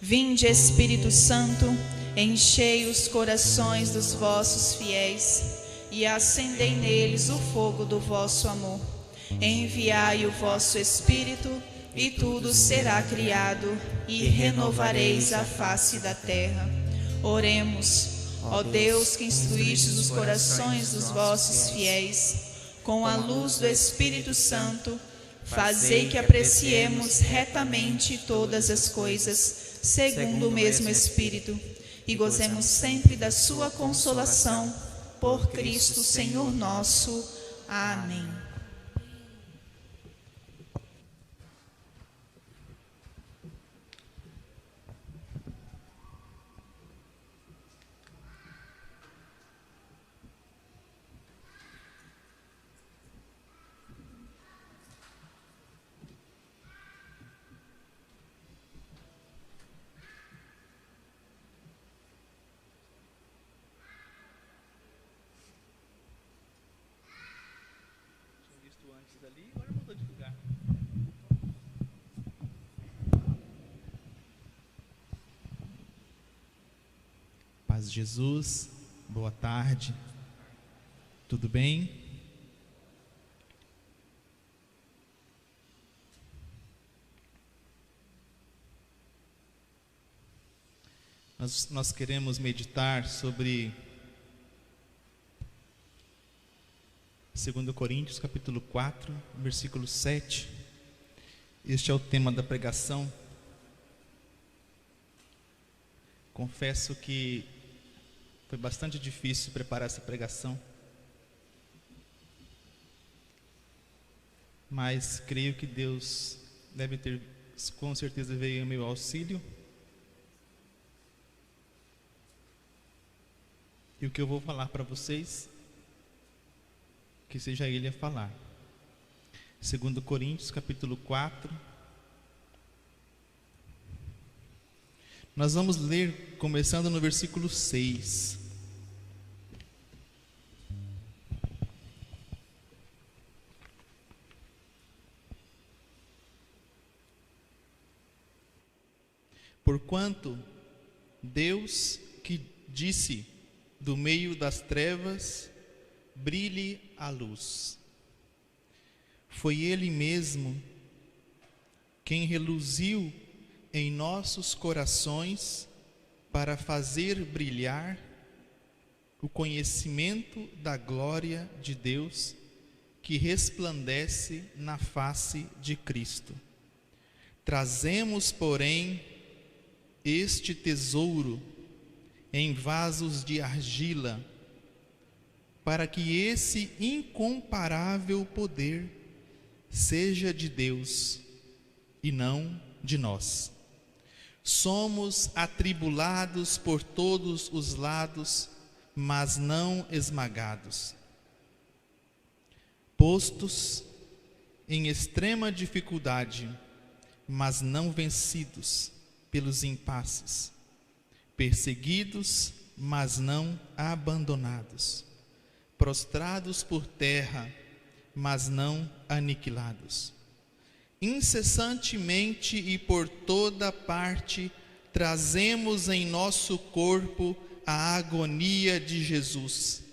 Vinde, Espírito Santo, enchei os corações dos vossos fiéis e acendei neles o fogo do vosso amor. Enviai o vosso Espírito, e tudo será criado, e renovareis a face da terra. Oremos. Ó Deus, que instruístes os corações dos vossos fiéis com a luz do Espírito Santo, fazei que apreciemos retamente todas as coisas, segundo o mesmo Espírito, e gozemos sempre da sua consolação, por Cristo Senhor nosso. Amém. Paz de Jesus, boa tarde, tudo bem? Nós queremos meditar sobre 2 Coríntios capítulo 4, versículo 7. Este é o tema da pregação. Confesso que foi bastante difícil preparar essa pregação, mas creio que Deus deve ter, com certeza, veio em meu auxílio. E o que eu vou falar para vocês, que seja Ele a falar. 2 Coríntios capítulo 4. Nós vamos ler, começando no versículo 6. Porquanto Deus que disse, do meio das trevas brilhe a luz, foi Ele mesmo quem reluziu em nossos corações para fazer brilhar o conhecimento da glória de Deus que resplandece na face de Cristo. Trazemos, porém, este tesouro em vasos de argila, para que esse incomparável poder seja de Deus e não de nós. Somos atribulados por todos os lados, mas não esmagados. Postos em extrema dificuldade, mas não vencidos pelos impasses. Perseguidos, mas não abandonados. Prostrados por terra, mas não aniquilados. Incessantemente e por toda parte trazemos em nosso corpo a agonia de Jesus,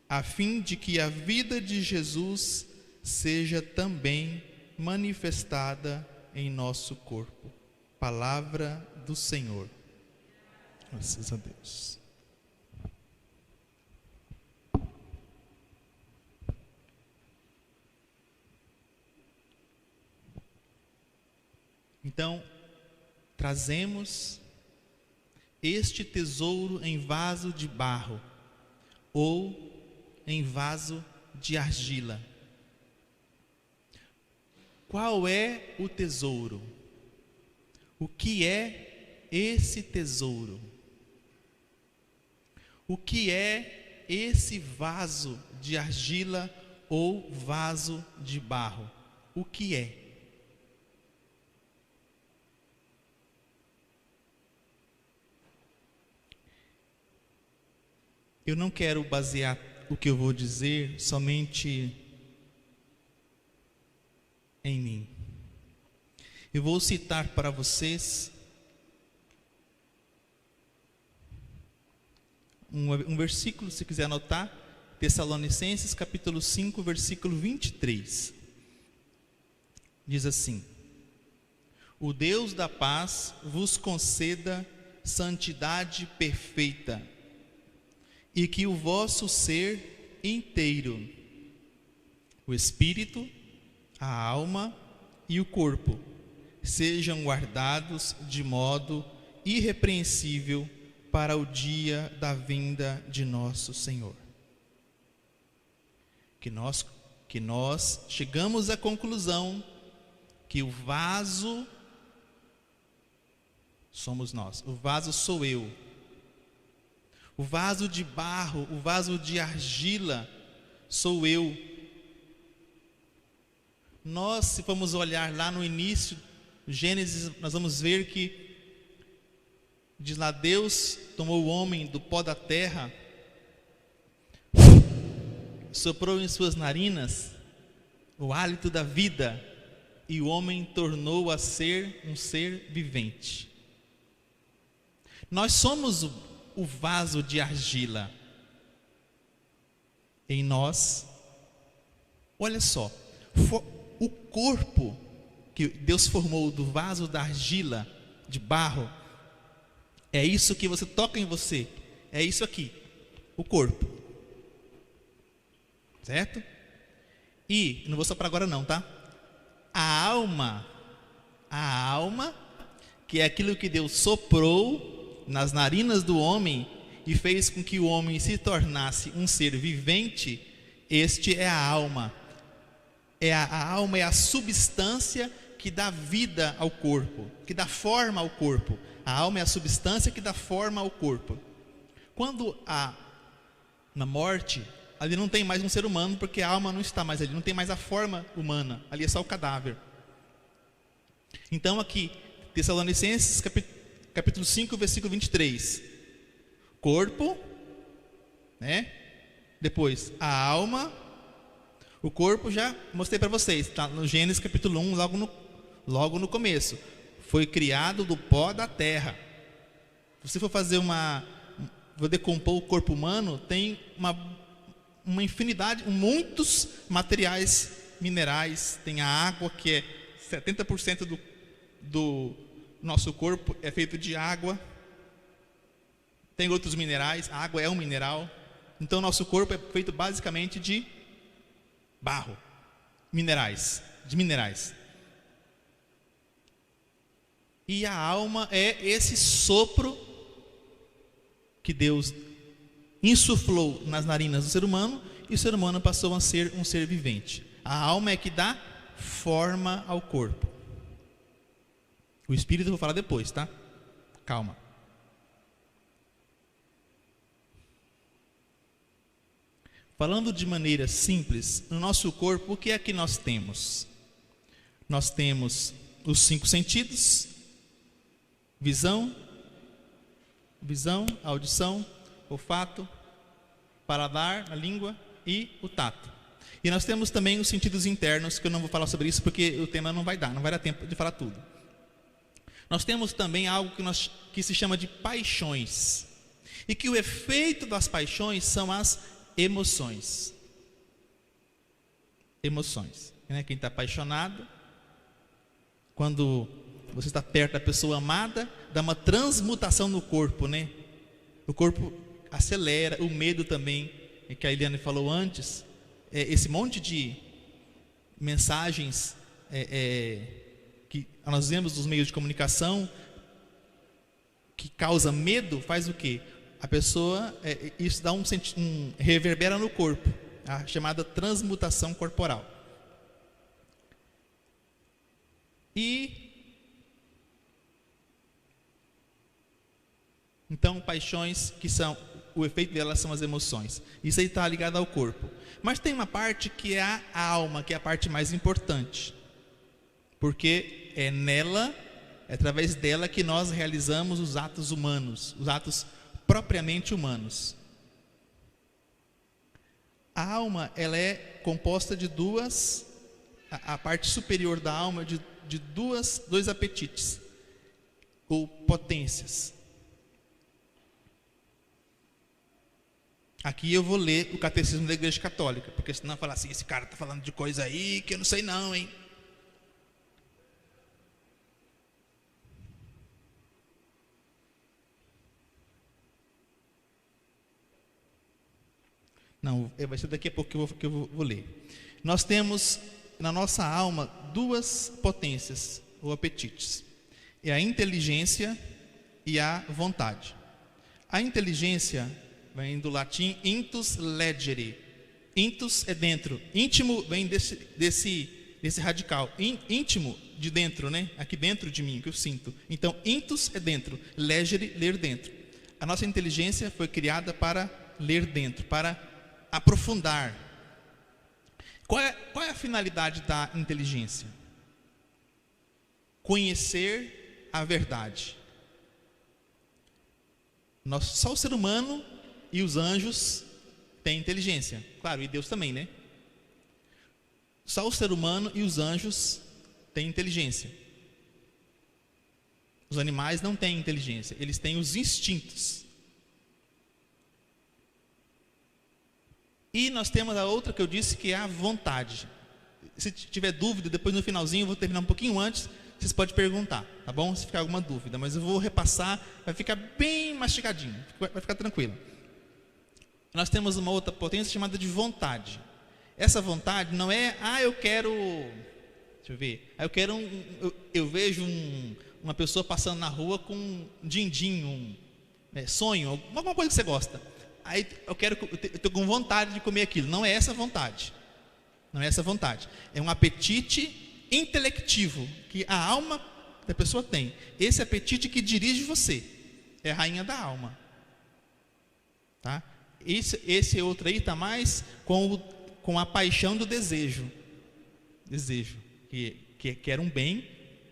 a fim de que a vida de Jesus seja também manifestada em nosso corpo. Palavra do Senhor. Graças a Deus. Então, trazemos este tesouro em vaso de barro ou em vaso de argila. Qual é o tesouro? O que é esse tesouro? O que é esse vaso de argila ou vaso de barro? O que é? Eu não quero basear o que eu vou dizer somente em mim. Eu vou citar para vocês um versículo, se quiser anotar, Tessalonicenses capítulo 5, versículo 23. Diz assim: o Deus da paz vos conceda santidade perfeita, e que o vosso ser inteiro, o espírito, a alma e o corpo, sejam guardados de modo irrepreensível para o dia da vinda de nosso Senhor. Que nós chegamos à conclusão que o vaso somos nós, o vaso sou eu. O vaso de barro, o vaso de argila sou eu. Nós, se formos olhar lá no início, Gênesis, nós vamos ver que diz lá, Deus tomou o homem do pó da terra, soprou em suas narinas o hálito da vida, e o homem tornou a ser um ser vivente. Nós somos o vaso de argila. Em nós, olha só, o corpo que Deus formou do vaso da argila, de barro, é isso que você toca em você, é isso aqui, o corpo, certo? E, não vou soprar agora não, tá? A alma, que é aquilo que Deus soprou nas narinas do homem e fez com que o homem se tornasse um ser vivente, este é a alma. A alma é a substância que dá vida ao corpo, que dá forma ao corpo. A alma é a substância que dá forma ao corpo. Quando na morte, ali não tem mais um ser humano, porque a alma não está mais ali, não tem mais a forma humana, ali é só o cadáver. Então aqui, Tessalonicenses capítulo 5, versículo 23. Corpo, né? Depois a alma. O corpo já mostrei para vocês, está no Gênesis capítulo 1, logo no começo. Foi criado do pó da terra. Se você for fazer vou decompor o corpo humano, tem uma infinidade, muitos materiais minerais. Tem a água, que é 70% do nosso corpo é feito de água. Tem outros minerais, a água é um mineral. Então nosso corpo é feito basicamente de barro, de minerais. E a alma é esse sopro que Deus insuflou nas narinas do ser humano, e o ser humano passou a ser um ser vivente. A alma é que dá forma ao corpo. O espírito eu vou falar depois, tá? Calma. Falando de maneira simples, no nosso corpo, o que é que nós temos? Nós temos os 5 sentidos: visão, audição, olfato, paladar, a língua e o tato. E nós temos também os sentidos internos, que eu não vou falar sobre isso porque o tema não vai dar tempo de falar tudo. Nós temos também algo que se chama de paixões, e que o efeito das paixões são as emoções. Né? Quem está apaixonado, quando você está perto da pessoa amada, dá uma transmutação no corpo, né? O corpo acelera, o medo também, que a Eliane falou antes, esse monte de mensagens que nós vemos nos meios de comunicação, que causa medo, faz o quê? A pessoa, isso dá reverbera no corpo, a chamada transmutação corporal. Então, paixões, que são, o efeito delas são as emoções. Isso aí está ligado ao corpo. Mas tem uma parte que é a alma, que é a parte mais importante. Porque é através dela que nós realizamos os atos humanos, os atos propriamente humanos. A alma, ela é composta de a parte superior da alma de dois apetites, ou potências. Aqui eu vou ler o Catecismo da Igreja Católica, porque senão falar assim, esse cara está falando de coisa aí que eu não sei não, hein? Não, vai ser daqui a pouco que eu vou ler. Nós temos na nossa alma duas potências, ou apetites. É a inteligência e a vontade. A inteligência vem do latim intus legere. Intus é dentro. Íntimo vem desse radical. Íntimo, de dentro, né? Aqui dentro de mim, que eu sinto. Então, intus é dentro. Legere, ler dentro. A nossa inteligência foi criada para ler dentro, para aprofundar. Qual é a finalidade da inteligência? Conhecer a verdade. Só o ser humano e os anjos têm inteligência. Claro, e Deus também, né? Só o ser humano e os anjos têm inteligência. Os animais não têm inteligência, eles têm os instintos. E nós temos a outra que eu disse, que é a vontade. Se tiver dúvida, depois no finalzinho, eu vou terminar um pouquinho antes, vocês podem perguntar, tá bom? Se ficar alguma dúvida, mas eu vou repassar, vai ficar bem mastigadinho, vai ficar tranquilo. Nós temos uma outra potência chamada de vontade. Essa vontade não é, eu quero, deixa eu ver, eu vejo uma pessoa passando na rua com um din-din, sonho, alguma coisa que você gosta. Aí eu estou com vontade de comer aquilo. Não é essa vontade. Não é essa vontade. É um apetite intelectivo que a alma da pessoa tem. Esse apetite que dirige você. É a rainha da alma. Tá? Esse outro aí está mais com a paixão do desejo. Desejo. Que era um bem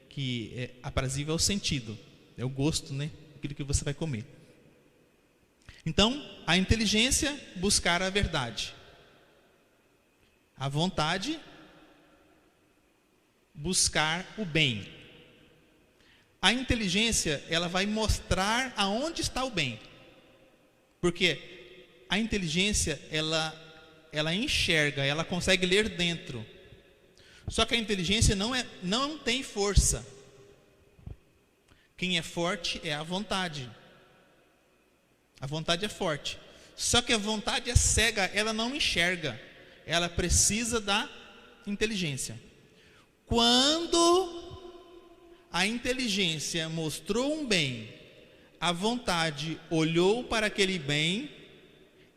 que é aprazível ao sentido. É o gosto, né? Aquilo que você vai comer. Então, a inteligência, buscar a verdade. A vontade, buscar o bem. A inteligência, ela vai mostrar aonde está o bem. Porque a inteligência, ela enxerga, ela consegue ler dentro. Só que a inteligência não tem força. Quem é forte é a vontade. A vontade é forte. Só que a vontade é cega, ela não enxerga. Ela precisa da inteligência. Quando a inteligência mostrou um bem, a vontade olhou para aquele bem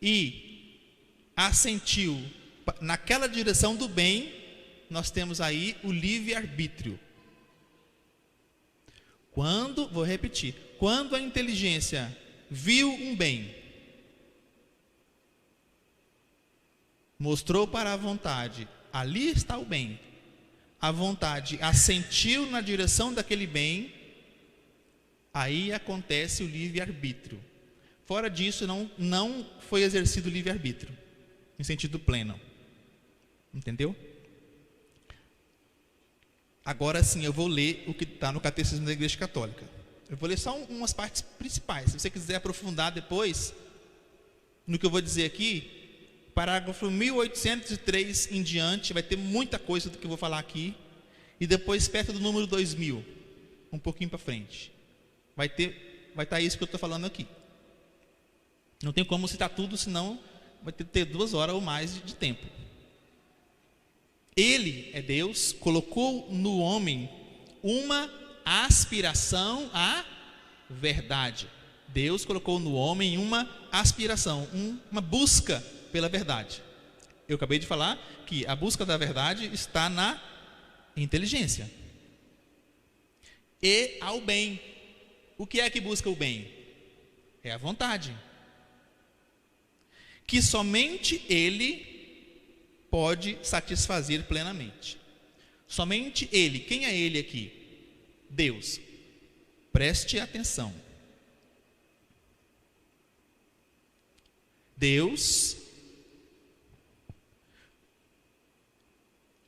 e assentiu naquela direção do bem, nós temos aí o livre-arbítrio. Vou repetir, quando a inteligência viu um bem, mostrou para a vontade, ali está o bem, a vontade assentiu na direção daquele bem, aí acontece o livre-arbítrio. Fora disso, não foi exercido o livre-arbítrio, em sentido pleno. Entendeu? Agora sim, eu vou ler o que está no Catecismo da Igreja Católica. Eu vou ler só umas partes principais. Se você quiser aprofundar depois, no que eu vou dizer aqui, parágrafo 1803 em diante, vai ter muita coisa do que eu vou falar aqui. E depois, perto do número 2000, um pouquinho para frente, vai estar isso que eu estou falando aqui. Não tem como citar tudo, senão vai ter 2 horas ou mais de tempo. Ele é Deus, colocou no homem uma aspiração à verdade. Deus colocou no homem uma aspiração, uma busca pela verdade. Eu acabei de falar que a busca da verdade está na inteligência e ao bem. O que é que busca o bem? É a vontade, que somente Ele pode satisfazer plenamente. Somente Ele. Quem é Ele aqui? Deus. Preste atenção. Deus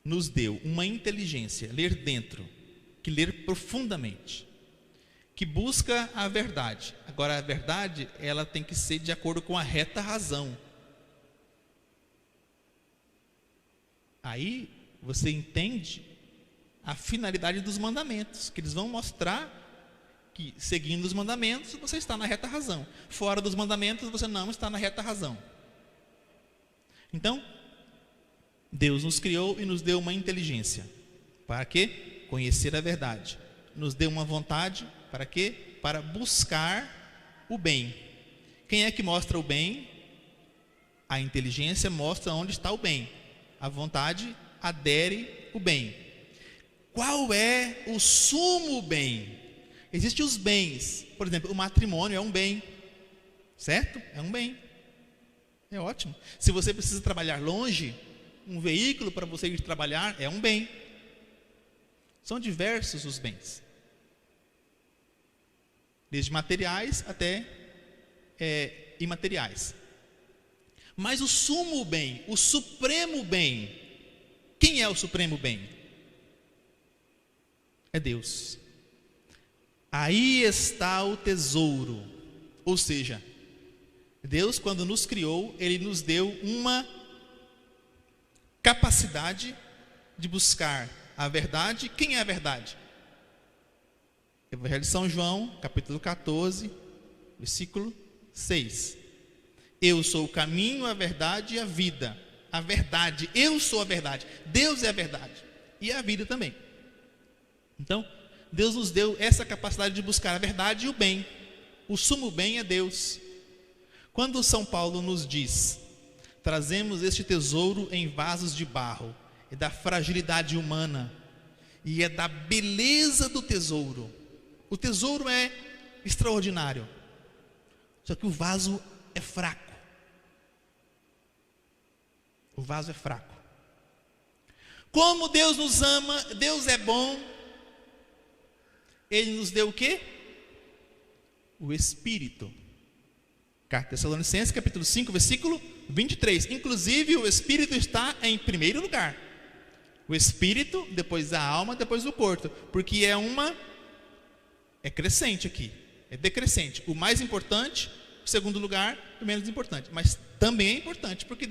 nos deu uma inteligência, ler dentro, que ler profundamente, que busca a verdade. Agora, a verdade, ela tem que ser de acordo com a reta razão. Aí você entende a finalidade dos mandamentos, que eles vão mostrar que seguindo os mandamentos você está na reta razão. Fora dos mandamentos você não está na reta razão. Então, Deus nos criou e nos deu uma inteligência. Para quê? Conhecer a verdade. Nos deu uma vontade. Para quê? Para buscar o bem. Quem é que mostra o bem? A inteligência mostra onde está o bem. A vontade adere o bem. Qual é o sumo bem? Existem os bens. Por exemplo, o matrimônio é um bem. Certo? É um bem. É ótimo. Se você precisa trabalhar longe, um veículo para você ir trabalhar é um bem. São diversos os bens. Desde materiais até imateriais. Mas o sumo bem, o supremo bem, quem é o supremo bem? É Deus. Aí está o tesouro. Ou seja, Deus, quando nos criou, Ele nos deu uma capacidade de buscar a verdade. Quem é a verdade? Evangelho de São João, capítulo 14, versículo 6. Eu sou o caminho, a verdade e a vida. A verdade, eu sou a verdade. Deus é a verdade. E a vida também. Então, Deus nos deu essa capacidade de buscar a verdade e o bem. O sumo bem é Deus. Quando São Paulo nos diz: trazemos este tesouro em vasos de barro, é da fragilidade humana e é da beleza do tesouro. O tesouro é extraordinário, só que o vaso é fraco. O vaso é fraco. Como Deus nos ama, Deus é bom. Ele nos deu o quê? O Espírito. Carta Tessalonicenses, capítulo 5, versículo 23. Inclusive, o Espírito está em primeiro lugar. O Espírito, depois a alma, depois o corpo. Porque é crescente aqui. É decrescente. O mais importante, o segundo lugar, o menos importante. Mas também é importante, porque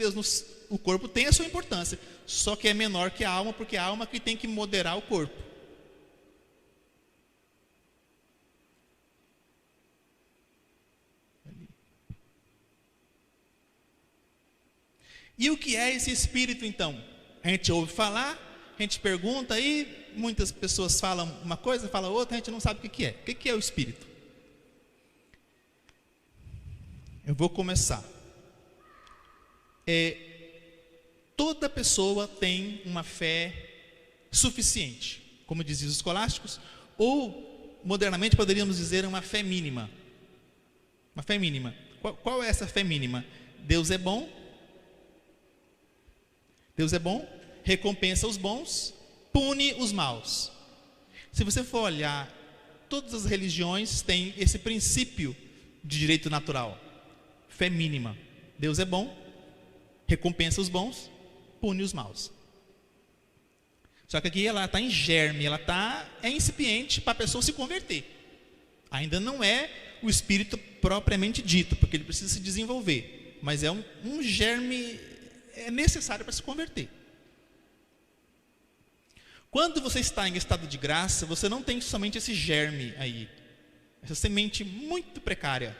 o corpo tem a sua importância. Só que é menor que a alma, porque a alma que tem que moderar o corpo. E o que é esse Espírito então? A gente ouve falar, a gente pergunta aí, muitas pessoas falam uma coisa, falam outra, a gente não sabe o que é. O que é o Espírito? Eu vou começar. Toda pessoa tem uma fé suficiente, como diziam os escolásticos, ou modernamente poderíamos dizer uma fé mínima. Uma fé mínima. Qual é essa fé mínima? Deus é bom. Deus é bom, recompensa os bons, pune os maus. Se você for olhar, todas as religiões têm esse princípio de direito natural. Fé mínima. Deus é bom, recompensa os bons, pune os maus. Só que aqui ela está em germe, é incipiente para a pessoa se converter. Ainda não é o Espírito propriamente dito, porque ele precisa se desenvolver. Mas é um germe necessário para se converter. Quando você está em estado de graça, você não tem somente esse germe aí, essa semente muito precária.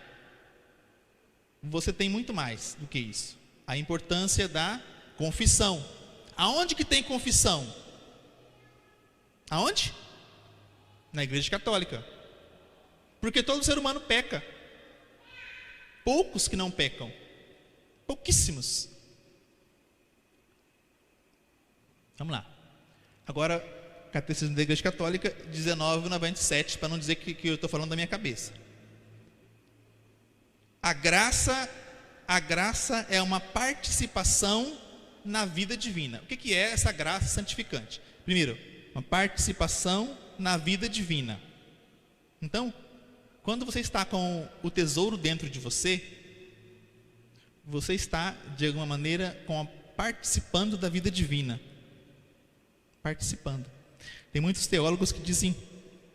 Você tem muito mais do que isso. A importância da confissão. Aonde que tem confissão? Aonde? Na Igreja Católica. Porque todo ser humano peca. Poucos que não pecam. Pouquíssimos. Vamos lá. Agora, Catecismo da Igreja Católica 1997, para não dizer que eu estou falando da minha cabeça. A graça é uma participação na vida divina. O que é essa graça santificante? Primeiro, uma participação na vida divina. Então, quando você está com o tesouro dentro de você, você está, de alguma maneira, participando da vida divina. Participando. Tem muitos teólogos que dizem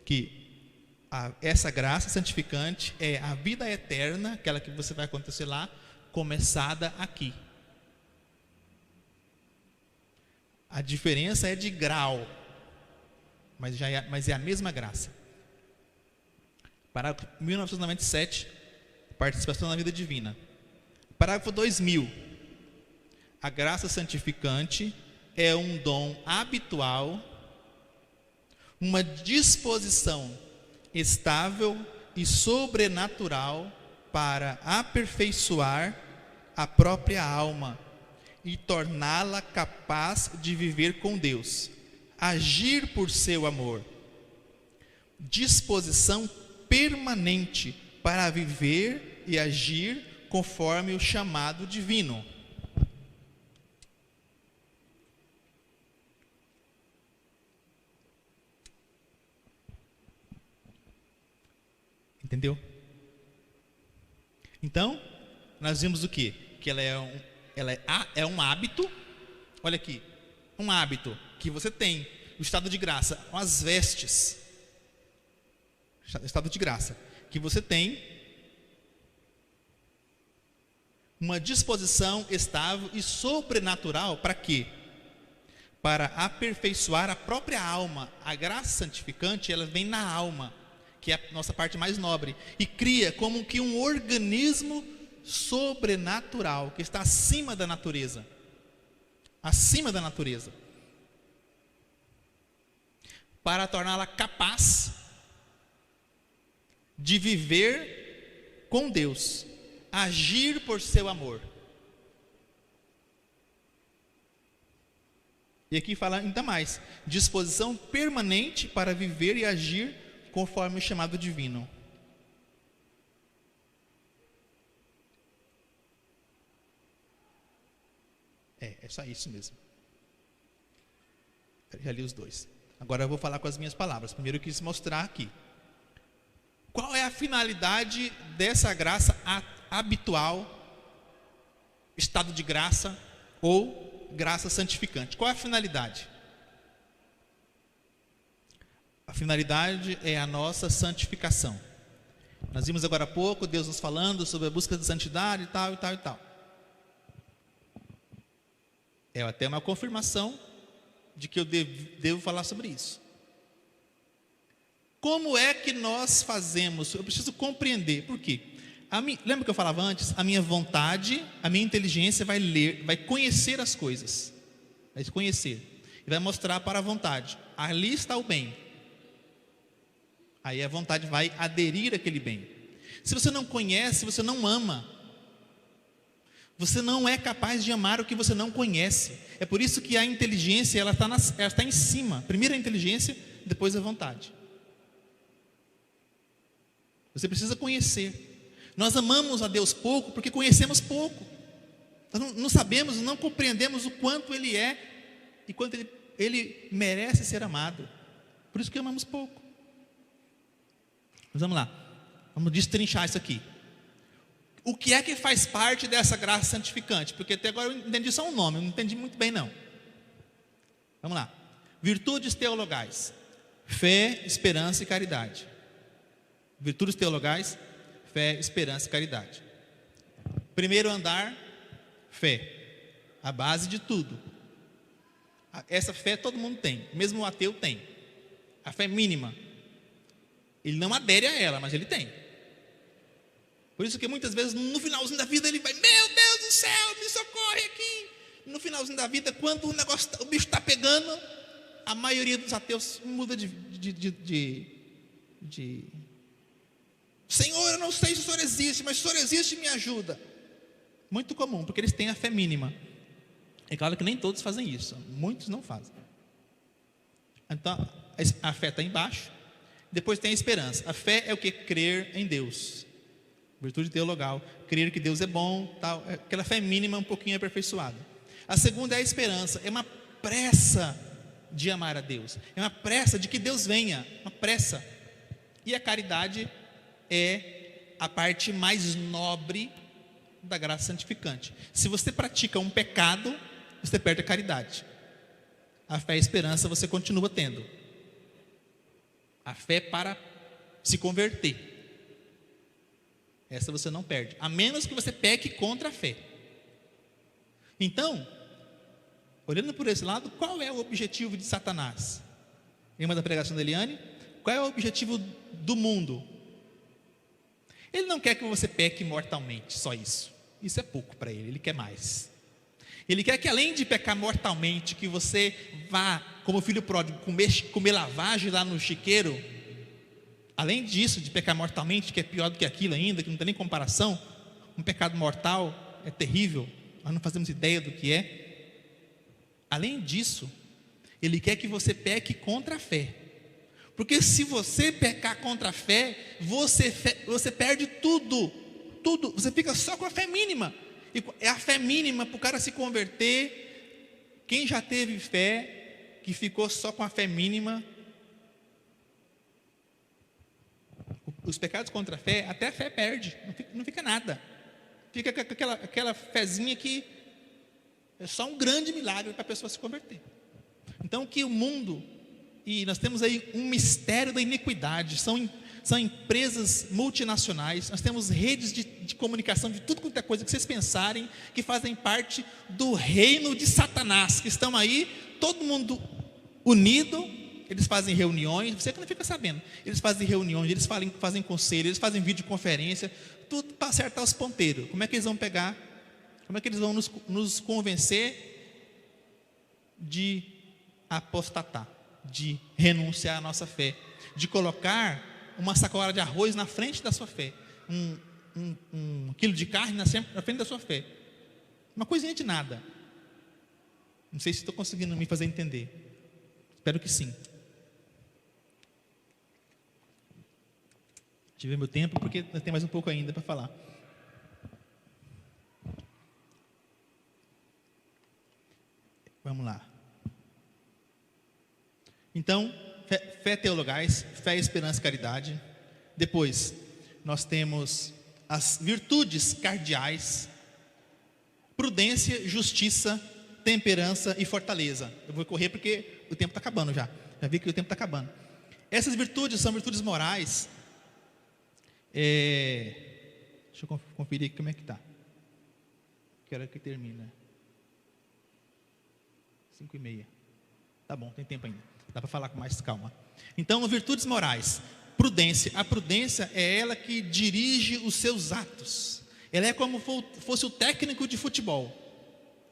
que essa graça santificante é a vida eterna, aquela que você vai acontecer lá, começada aqui. A diferença é de grau, mas é a mesma graça. Parágrafo 1997, participação na vida divina. Parágrafo 2000. A graça santificante é um dom habitual, uma disposição estável e sobrenatural para aperfeiçoar a própria alma e torná-la capaz de viver com Deus, agir por seu amor. Disposição permanente para viver e agir conforme o chamado divino. Entendeu? Então, nós vimos o quê? Que ela é um hábito. Olha aqui, um hábito que você tem, o estado de graça, as vestes, estado de graça, que você tem uma disposição estável e sobrenatural para quê? Para aperfeiçoar a própria alma. A graça santificante, ela vem na alma, que é a nossa parte mais nobre, e cria como que um organismo sobrenatural, que está acima da natureza. Acima da natureza. Para torná-la capaz de viver com Deus, agir por seu amor. E aqui fala ainda mais: disposição permanente para viver e agir conforme o chamado divino. É só isso mesmo. Eu já li os dois. Agora eu vou falar com as minhas palavras. Primeiro eu quis mostrar aqui qual é a finalidade dessa graça habitual, estado de graça ou graça santificante. Qual é a finalidade? A finalidade é a nossa santificação. Nós vimos agora há pouco Deus nos falando sobre a busca de santidade e tal, e tal, e tal. É até uma confirmação de que eu devo falar sobre isso. Como é que nós fazemos? Eu preciso compreender. Por quê? Lembra que eu falava antes? A minha vontade, a minha inteligência vai ler, vai conhecer as coisas. Vai conhecer. E vai mostrar para a vontade. Ali está o bem. Aí a vontade vai aderir àquele bem. Se você não conhece, você não ama. Você não é capaz de amar o que você não conhece. É por isso que a inteligência ela está em cima. Primeiro a inteligência, depois a vontade. Você precisa conhecer. Nós amamos a Deus pouco porque conhecemos pouco. Nós não sabemos, não compreendemos o quanto Ele é e quanto Ele merece ser amado. Por isso que amamos pouco. Mas vamos lá, vamos destrinchar isso aqui. O que é que faz parte dessa graça santificante? Porque até agora eu entendi só um nome, eu não entendi muito bem não. Vamos lá. Virtudes teologais: fé, esperança e caridade. Virtudes teologais: fé, esperança e caridade. Primeiro andar, fé. A base de tudo. Essa fé todo mundo tem, mesmo o ateu tem. A fé mínima. Ele não adere a ela, mas ele tem. Por isso que muitas vezes no finalzinho da vida ele vai: meu Deus do céu, me socorre aqui. No finalzinho da vida, quando o bicho está pegando, a maioria dos ateus muda de Senhor, eu não sei se o Senhor existe, mas se o Senhor existe, me ajuda. Muito comum, porque eles têm a fé mínima. É claro que nem todos fazem isso, muitos não fazem. Então a fé está embaixo. Depois tem a esperança. A fé é o que? Crer em Deus. Virtude teologal, crer que Deus é bom, tal. Aquela fé mínima um pouquinho aperfeiçoada. A segunda é a esperança. É uma pressa de amar a Deus. É uma pressa de que Deus venha. Uma pressa. E a caridade é a parte mais nobre da graça santificante. Se você pratica um pecado, você perde a caridade. A fé e a esperança você continua tendo. A fé para se converter, essa você não perde, a menos que você peque contra a fé. Então, Olhando por esse lado, qual é o objetivo de Satanás? Lembra da pregação da Eliane? Qual é o objetivo do mundo? Ele não quer que você peque mortalmente, só isso. Isso é pouco para ele, ele quer mais. Ele quer que, além de pecar mortalmente, que você vá, como filho pródigo, comer lavagem lá no chiqueiro. Além disso, de pecar mortalmente, que é pior do que aquilo ainda, que não tem nem comparação. Um pecado mortal é terrível, nós não fazemos ideia do que é. Além disso, ele quer que você peque contra a fé. Porque se você pecar contra a fé, você perde tudo. Você fica só com a fé mínima. E é a fé mínima para o cara se converter. Quem já teve fé, que ficou só com a fé mínima, os pecados contra a fé, até a fé perde, não fica nada. Fica com aquela fezinha que é só um grande milagre para a pessoa se converter. Então, que o mundo, e nós temos aí um mistério da iniquidade, são empresas multinacionais, nós temos redes de comunicação de tudo quanto é coisa que vocês pensarem, que fazem parte do reino de Satanás, que estão aí, todo mundo unido. Eles fazem reuniões, você que não fica sabendo, eles fazem reuniões, eles fazem conselho, eles fazem videoconferência, tudo para acertar os ponteiros. Como é que eles vão pegar? Como é que eles vão nos convencer de apostatar, de renunciar à nossa fé, de colocar uma sacola de arroz na frente da sua fé, um quilo de carne na frente da sua fé, uma coisinha de nada. Não sei se estou conseguindo me fazer entender, espero que sim. Deixa eu ver meu tempo, porque tem mais um pouco ainda para falar. Vamos lá. Então, fé teologais, fé, esperança e caridade. Depois, nós temos as virtudes cardeais: prudência, justiça, temperança e fortaleza. Eu vou correr porque o tempo está acabando já. Já vi que o tempo está acabando. Essas virtudes são virtudes morais. Deixa eu conferir aqui como é que está. Quero que termine. 5:30. Tá bom, tem tempo ainda. Dá para falar com mais calma. Então, virtudes morais. Prudência. A prudência é ela que dirige os seus atos. Ela é como fosse o técnico de futebol.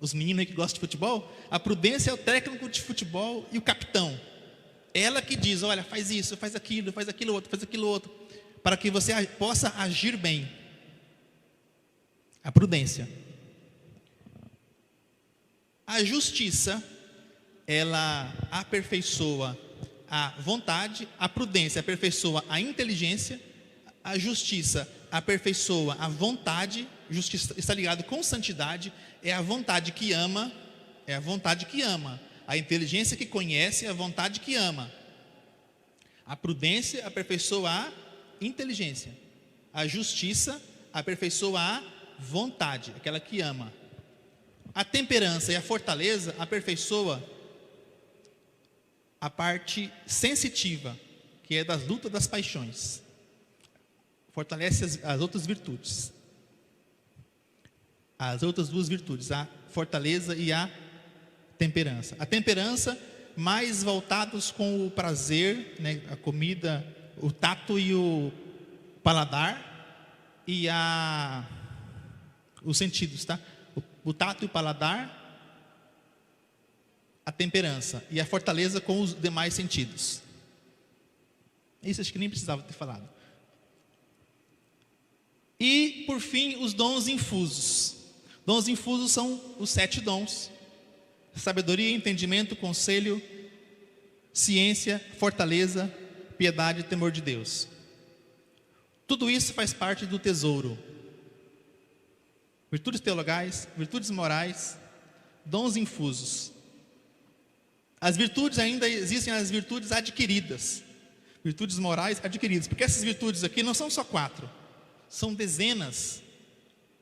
Os meninos aí que gostam de futebol, a prudência é o técnico de futebol e o capitão. Ela que diz, olha, faz isso, faz aquilo outro, faz aquilo outro, para que você possa agir bem. A prudência. A justiça, ela aperfeiçoa a vontade. A prudência aperfeiçoa a inteligência. A justiça aperfeiçoa a vontade. Justiça está ligado com santidade. É a vontade que ama. É a vontade que ama. A inteligência que conhece é a vontade que ama. A prudência aperfeiçoa a inteligência. A justiça aperfeiçoa a vontade, aquela que ama. A temperança e a fortaleza aperfeiçoa a parte sensitiva, que é das lutas das paixões. Fortalece as outras virtudes. As outras duas virtudes, a fortaleza e a temperança. A temperança, mais voltados com o prazer, né, a comida, o tato e o paladar, e os sentidos, tá? O tato e o paladar, a temperança, e a fortaleza com os demais sentidos. Isso acho que nem precisava ter falado. E, por fim, os dons infusos. Dons infusos são os 7 dons: sabedoria, entendimento, conselho, ciência, fortaleza, piedade e temor de Deus. Tudo isso faz parte do tesouro. Virtudes teologais, virtudes morais, dons infusos. As virtudes, ainda existem as virtudes adquiridas. Virtudes morais adquiridas. Porque essas virtudes aqui não são só 4. São dezenas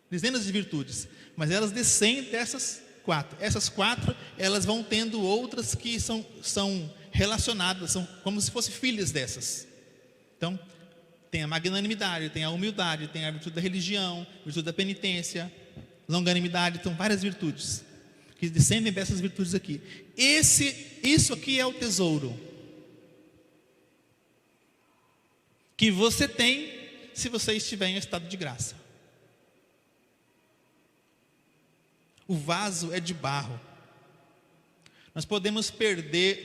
de virtudes. Mas elas descendem dessas 4. Essas 4, elas vão tendo outras que são relacionadas, são como se fossem filhas dessas. Então, tem a magnanimidade, tem a humildade, tem a virtude da religião, virtude da penitência, longanimidade, são várias virtudes. que descendem dessas virtudes aqui. Isso aqui é o tesouro que você tem se você estiver em estado de graça. O vaso é de barro. Nós podemos perder,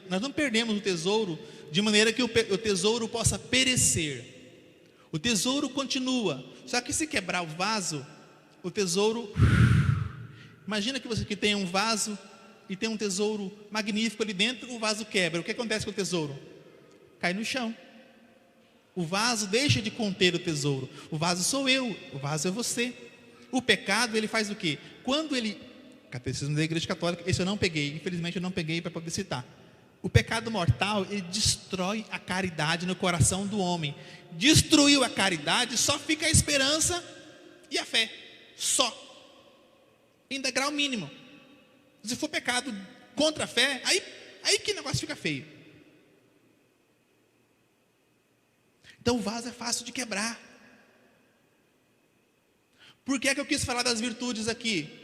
nós não perdemos o tesouro de maneira que o tesouro possa perecer. O tesouro continua, só que se quebrar o vaso, o tesouro... Imagina que você que tem um vaso e tem um tesouro magnífico ali dentro, o vaso quebra. O que acontece com o tesouro? Cai no chão. O vaso deixa de conter o tesouro. O vaso sou eu, o vaso é você. O pecado, ele faz o quê? Quando ele... Catecismo da Igreja Católica, esse eu não peguei, infelizmente eu não peguei para poder citar. O pecado mortal, ele destrói a caridade no coração do homem. Destruiu a caridade, só fica a esperança e a fé. Só. Em degrau mínimo. Se for pecado contra a fé, aí que o negócio fica feio. Então o vaso é fácil de quebrar. Por que é que eu quis falar das virtudes aqui?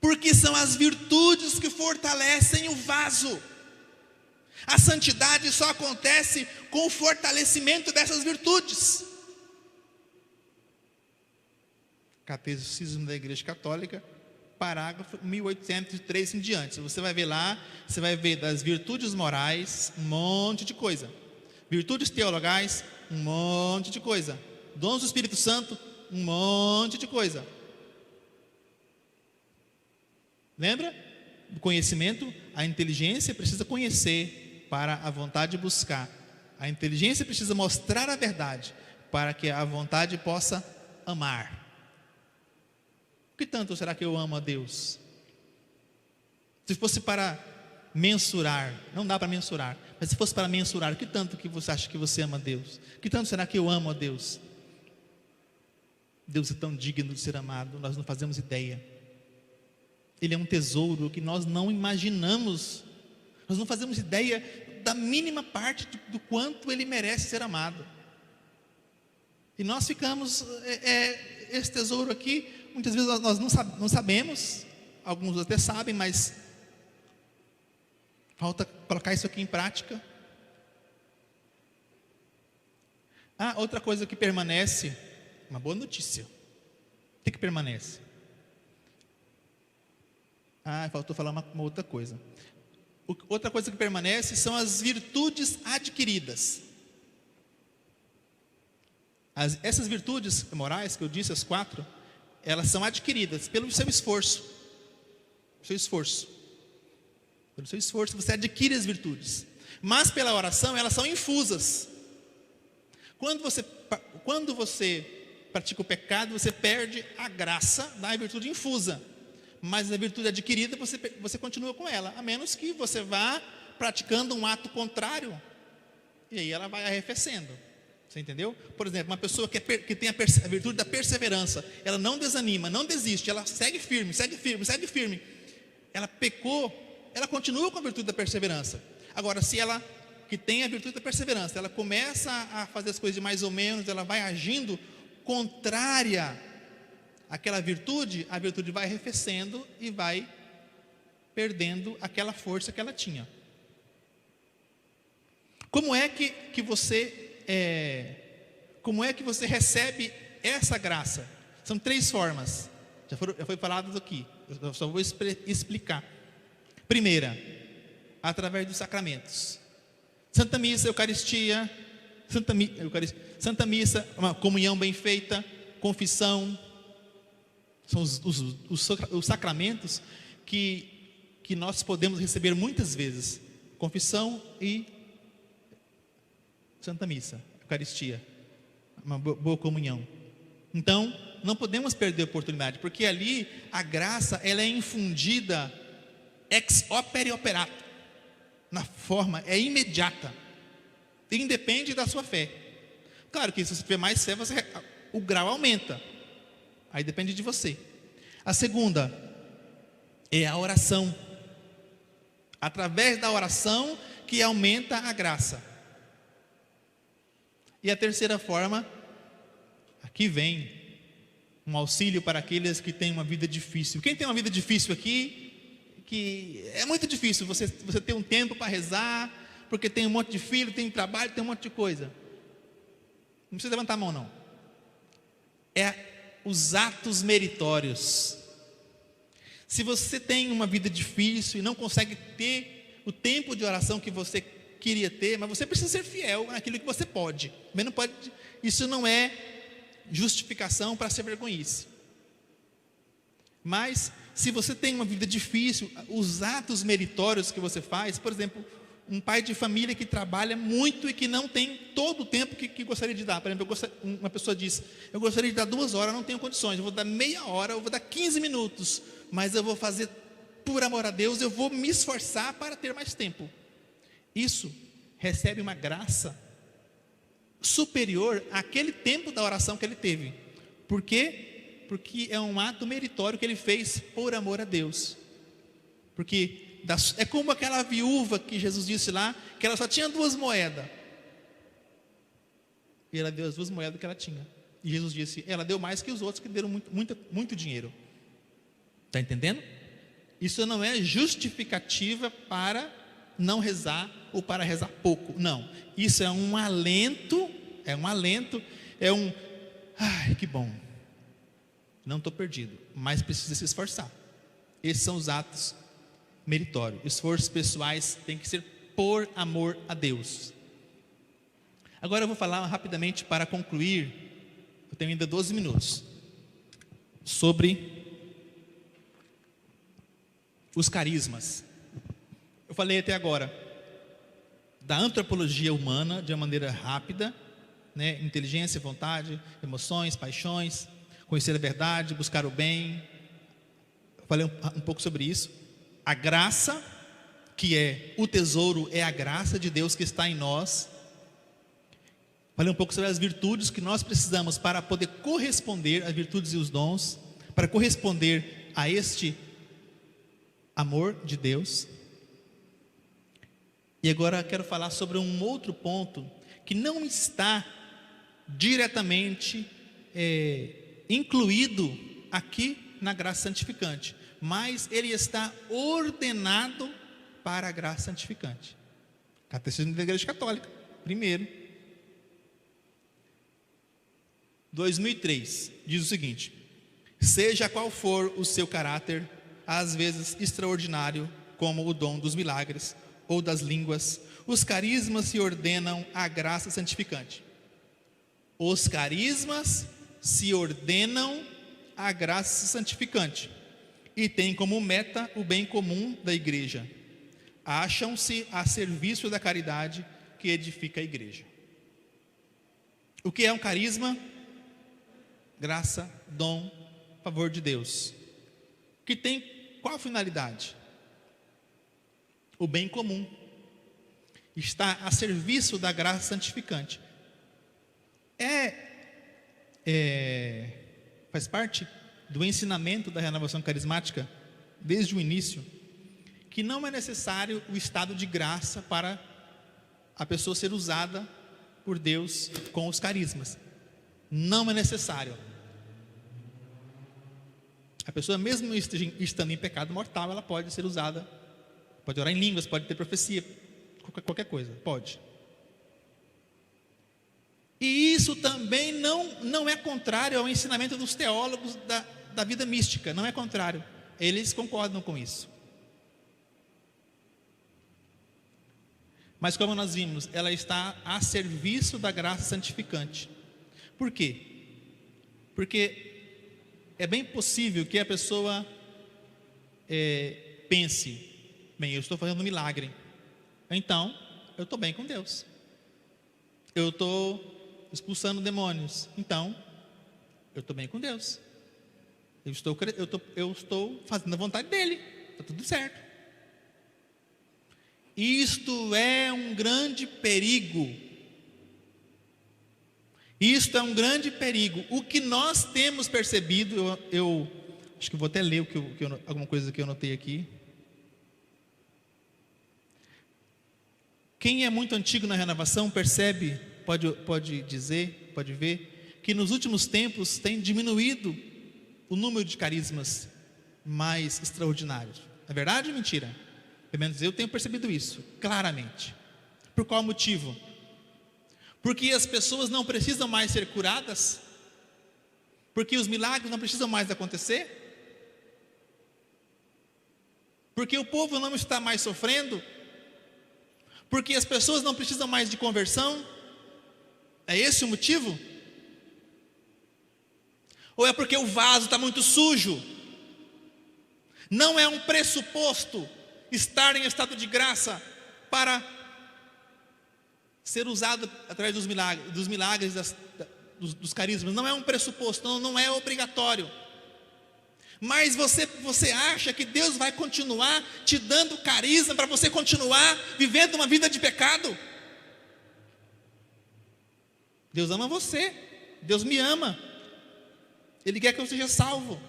Porque são as virtudes que fortalecem o vaso. A santidade só acontece com o fortalecimento dessas virtudes. Catecismo da Igreja Católica, parágrafo 1803 em diante. Se você vai ver lá, você vai ver das virtudes morais, um monte de coisa. Virtudes teologais, um monte de coisa. Dons do Espírito Santo, um monte de coisa. Lembra? O conhecimento, a inteligência precisa conhecer para a vontade buscar. A inteligência precisa mostrar a verdade para que a vontade possa amar. Que tanto será que eu amo a Deus? Se fosse para mensurar, não dá para mensurar, mas se fosse para mensurar, que tanto que você acha que você ama a Deus? Que tanto será que eu amo a Deus? Deus é tão digno de ser amado, nós não fazemos ideia. Ele é um tesouro que nós não imaginamos, nós não fazemos ideia da mínima parte do quanto Ele merece ser amado. E nós ficamos, esse tesouro aqui, muitas vezes nós não sabemos, alguns até sabem, mas falta colocar isso aqui em prática. Outra coisa que permanece, uma boa notícia. O que permanece? Faltou falar uma outra coisa. Outra coisa que permanece são as virtudes adquiridas. Essas virtudes morais que eu disse, as 4, elas são adquiridas pelo seu esforço. Pelo seu esforço você adquire as virtudes. Mas pela oração elas são infusas. Quando você pratica o pecado, você perde a graça da virtude infusa. Mas a virtude adquirida, você continua com ela, a menos que você vá praticando um ato contrário, e aí ela vai arrefecendo. Você entendeu? Por exemplo, uma pessoa que tem a virtude da perseverança, ela não desanima, não desiste, ela segue firme. Ela pecou, ela continua com a virtude da perseverança. Agora, se ela, que tem a virtude da perseverança, ela começa a fazer as coisas de mais ou menos, ela vai agindo contrária àquela virtude, a virtude vai arrefecendo e vai perdendo aquela força que ela tinha. Como é que você recebe essa graça? São 3 formas. Já foi falado aqui. Eu só vou explicar. Primeira, através dos sacramentos. Santa Missa, Eucaristia, Santa Missa, uma comunhão bem feita, confissão. São os sacramentos que nós podemos receber muitas vezes. Confissão e Santa Missa, Eucaristia, uma boa comunhão. Então, não podemos perder a oportunidade, porque ali a graça, ela é infundida ex opere operato, na forma, é imediata, independe da sua fé. Claro que se você tiver mais fé, o grau aumenta, aí depende de você. A segunda é a oração, através da oração que aumenta a graça. E a terceira forma, aqui vem um auxílio para aqueles que têm uma vida difícil. Quem tem uma vida difícil aqui, que é muito difícil você ter um tempo para rezar, porque tem um monte de filho, tem trabalho, tem um monte de coisa. Não precisa levantar a mão, não. É os atos meritórios. Se você tem uma vida difícil e não consegue ter o tempo de oração que você queria ter, mas você precisa ser fiel naquilo que você pode. Mas não pode, isso não é justificação para ser vergonhice. Mas se você tem uma vida difícil, os atos meritórios que você faz, por exemplo, um pai de família que trabalha muito e que não tem todo o tempo que gostaria de dar. Por exemplo, uma pessoa diz: eu gostaria de dar 2 horas, não tenho condições, eu vou dar meia hora, eu vou dar 15 minutos, mas eu vou fazer por amor a Deus, eu vou me esforçar para ter mais tempo. Isso recebe uma graça superior àquele tempo da oração que ele teve. Por quê? Porque é um ato meritório que ele fez por amor a Deus. Porque é como aquela viúva que Jesus disse lá, que ela só tinha 2 moedas. E ela deu as 2 moedas que ela tinha. E Jesus disse: ela deu mais que os outros que deram muito dinheiro. Está entendendo? Isso não é justificativa para não rezar ou para rezar pouco. Não. Isso é um alento, ai, que bom. Não estou perdido, mas precisa se esforçar. Esses são os atos meritórios. Esforços pessoais têm que ser por amor a Deus. Agora eu vou falar rapidamente para concluir, eu tenho ainda 12 minutos, sobre os carismas. Eu falei até agora da antropologia humana de uma maneira rápida, né? Inteligência, vontade, emoções, paixões, conhecer a verdade, buscar o bem. Eu falei um pouco sobre isso. A graça, que é o tesouro, é a graça de Deus que está em nós. Falei um pouco sobre as virtudes que nós precisamos para poder corresponder às virtudes e os dons, para corresponder a este amor de Deus. E agora quero falar sobre um outro ponto que não está diretamente incluído aqui na graça santificante, mas ele está ordenado para a graça santificante. Catecismo da Igreja Católica, primeiro, 2003, diz o seguinte: seja qual for o seu caráter, às vezes extraordinário, como o dom dos milagres ou das línguas, os carismas se ordenam à graça santificante. Os carismas se ordenam à graça santificante e têm como meta o bem comum da igreja. Acham-se a serviço da caridade que edifica a igreja. O que é um carisma? Graça, dom, favor de Deus. Que tem qual finalidade? O bem comum. Está a serviço da graça santificante. Faz parte do ensinamento da renovação carismática, desde o início, que não é necessário o estado de graça para a pessoa ser usada por Deus com os carismas. Não é necessário. A pessoa, mesmo estando em pecado mortal, ela pode ser usada, pode orar em línguas, pode ter profecia, qualquer coisa, pode. E isso também não é contrário ao ensinamento dos teólogos da vida mística, não é contrário, eles concordam com isso. Mas como nós vimos, ela está a serviço da graça santificante. Por quê? Porque é bem possível que a pessoa pense: bem, eu estou fazendo um milagre, então eu estou bem com Deus, eu estou expulsando demônios, então eu estou bem com Deus, eu estou fazendo a vontade dele, está tudo certo. Isto é um grande perigo. Isto é um grande perigo. O que nós temos percebido, eu acho que vou até ler alguma coisa que eu anotei aqui. Quem é muito antigo na renovação percebe, pode dizer, pode ver, que nos últimos tempos tem diminuído o número de carismas mais extraordinários. É verdade ou mentira? Pelo menos eu tenho percebido isso claramente. Por qual motivo? Porque as pessoas não precisam mais ser curadas? Porque os milagres não precisam mais acontecer? Porque o povo não está mais sofrendo? Porque as pessoas não precisam mais de conversão? É esse o motivo? Ou é porque o vaso está muito sujo? Não é um pressuposto estar em estado de graça para ser usado através dos milagres dos carismas. Não é um pressuposto, não é obrigatório. Mas você acha que Deus vai continuar te dando carisma para você continuar vivendo uma vida de pecado? Deus ama você, Deus me ama, Ele quer que eu seja salvo.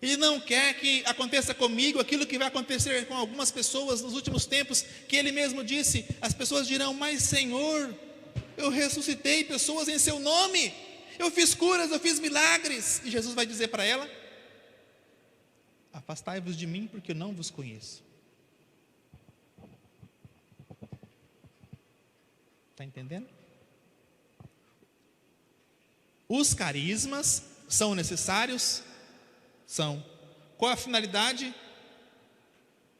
Ele não quer que aconteça comigo aquilo que vai acontecer com algumas pessoas nos últimos tempos, que Ele mesmo disse. As pessoas dirão: mas Senhor, eu ressuscitei pessoas em seu nome, eu fiz curas, eu fiz milagres. E Jesus vai dizer para ela: afastai-vos de mim, porque eu não vos conheço. Está entendendo? Os carismas são necessários? São. Qual a finalidade?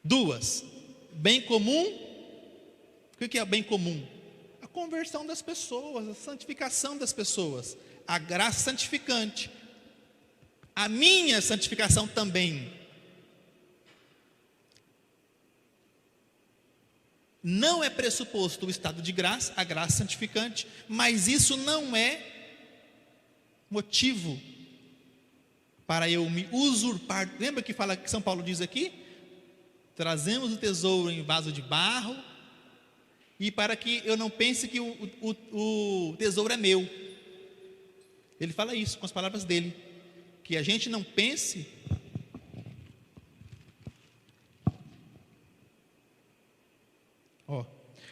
Duas. Bem comum. O que é bem comum? A conversão das pessoas, a santificação das pessoas, a graça santificante, a minha santificação também. Não é pressuposto o estado de graça, a graça santificante, mas isso não é motivo para eu me usurpar. Lembra que fala que São Paulo diz aqui? Trazemos o tesouro em vaso de barro, e para que eu não pense que o tesouro é meu. Ele fala isso com as palavras dele, que a gente não pense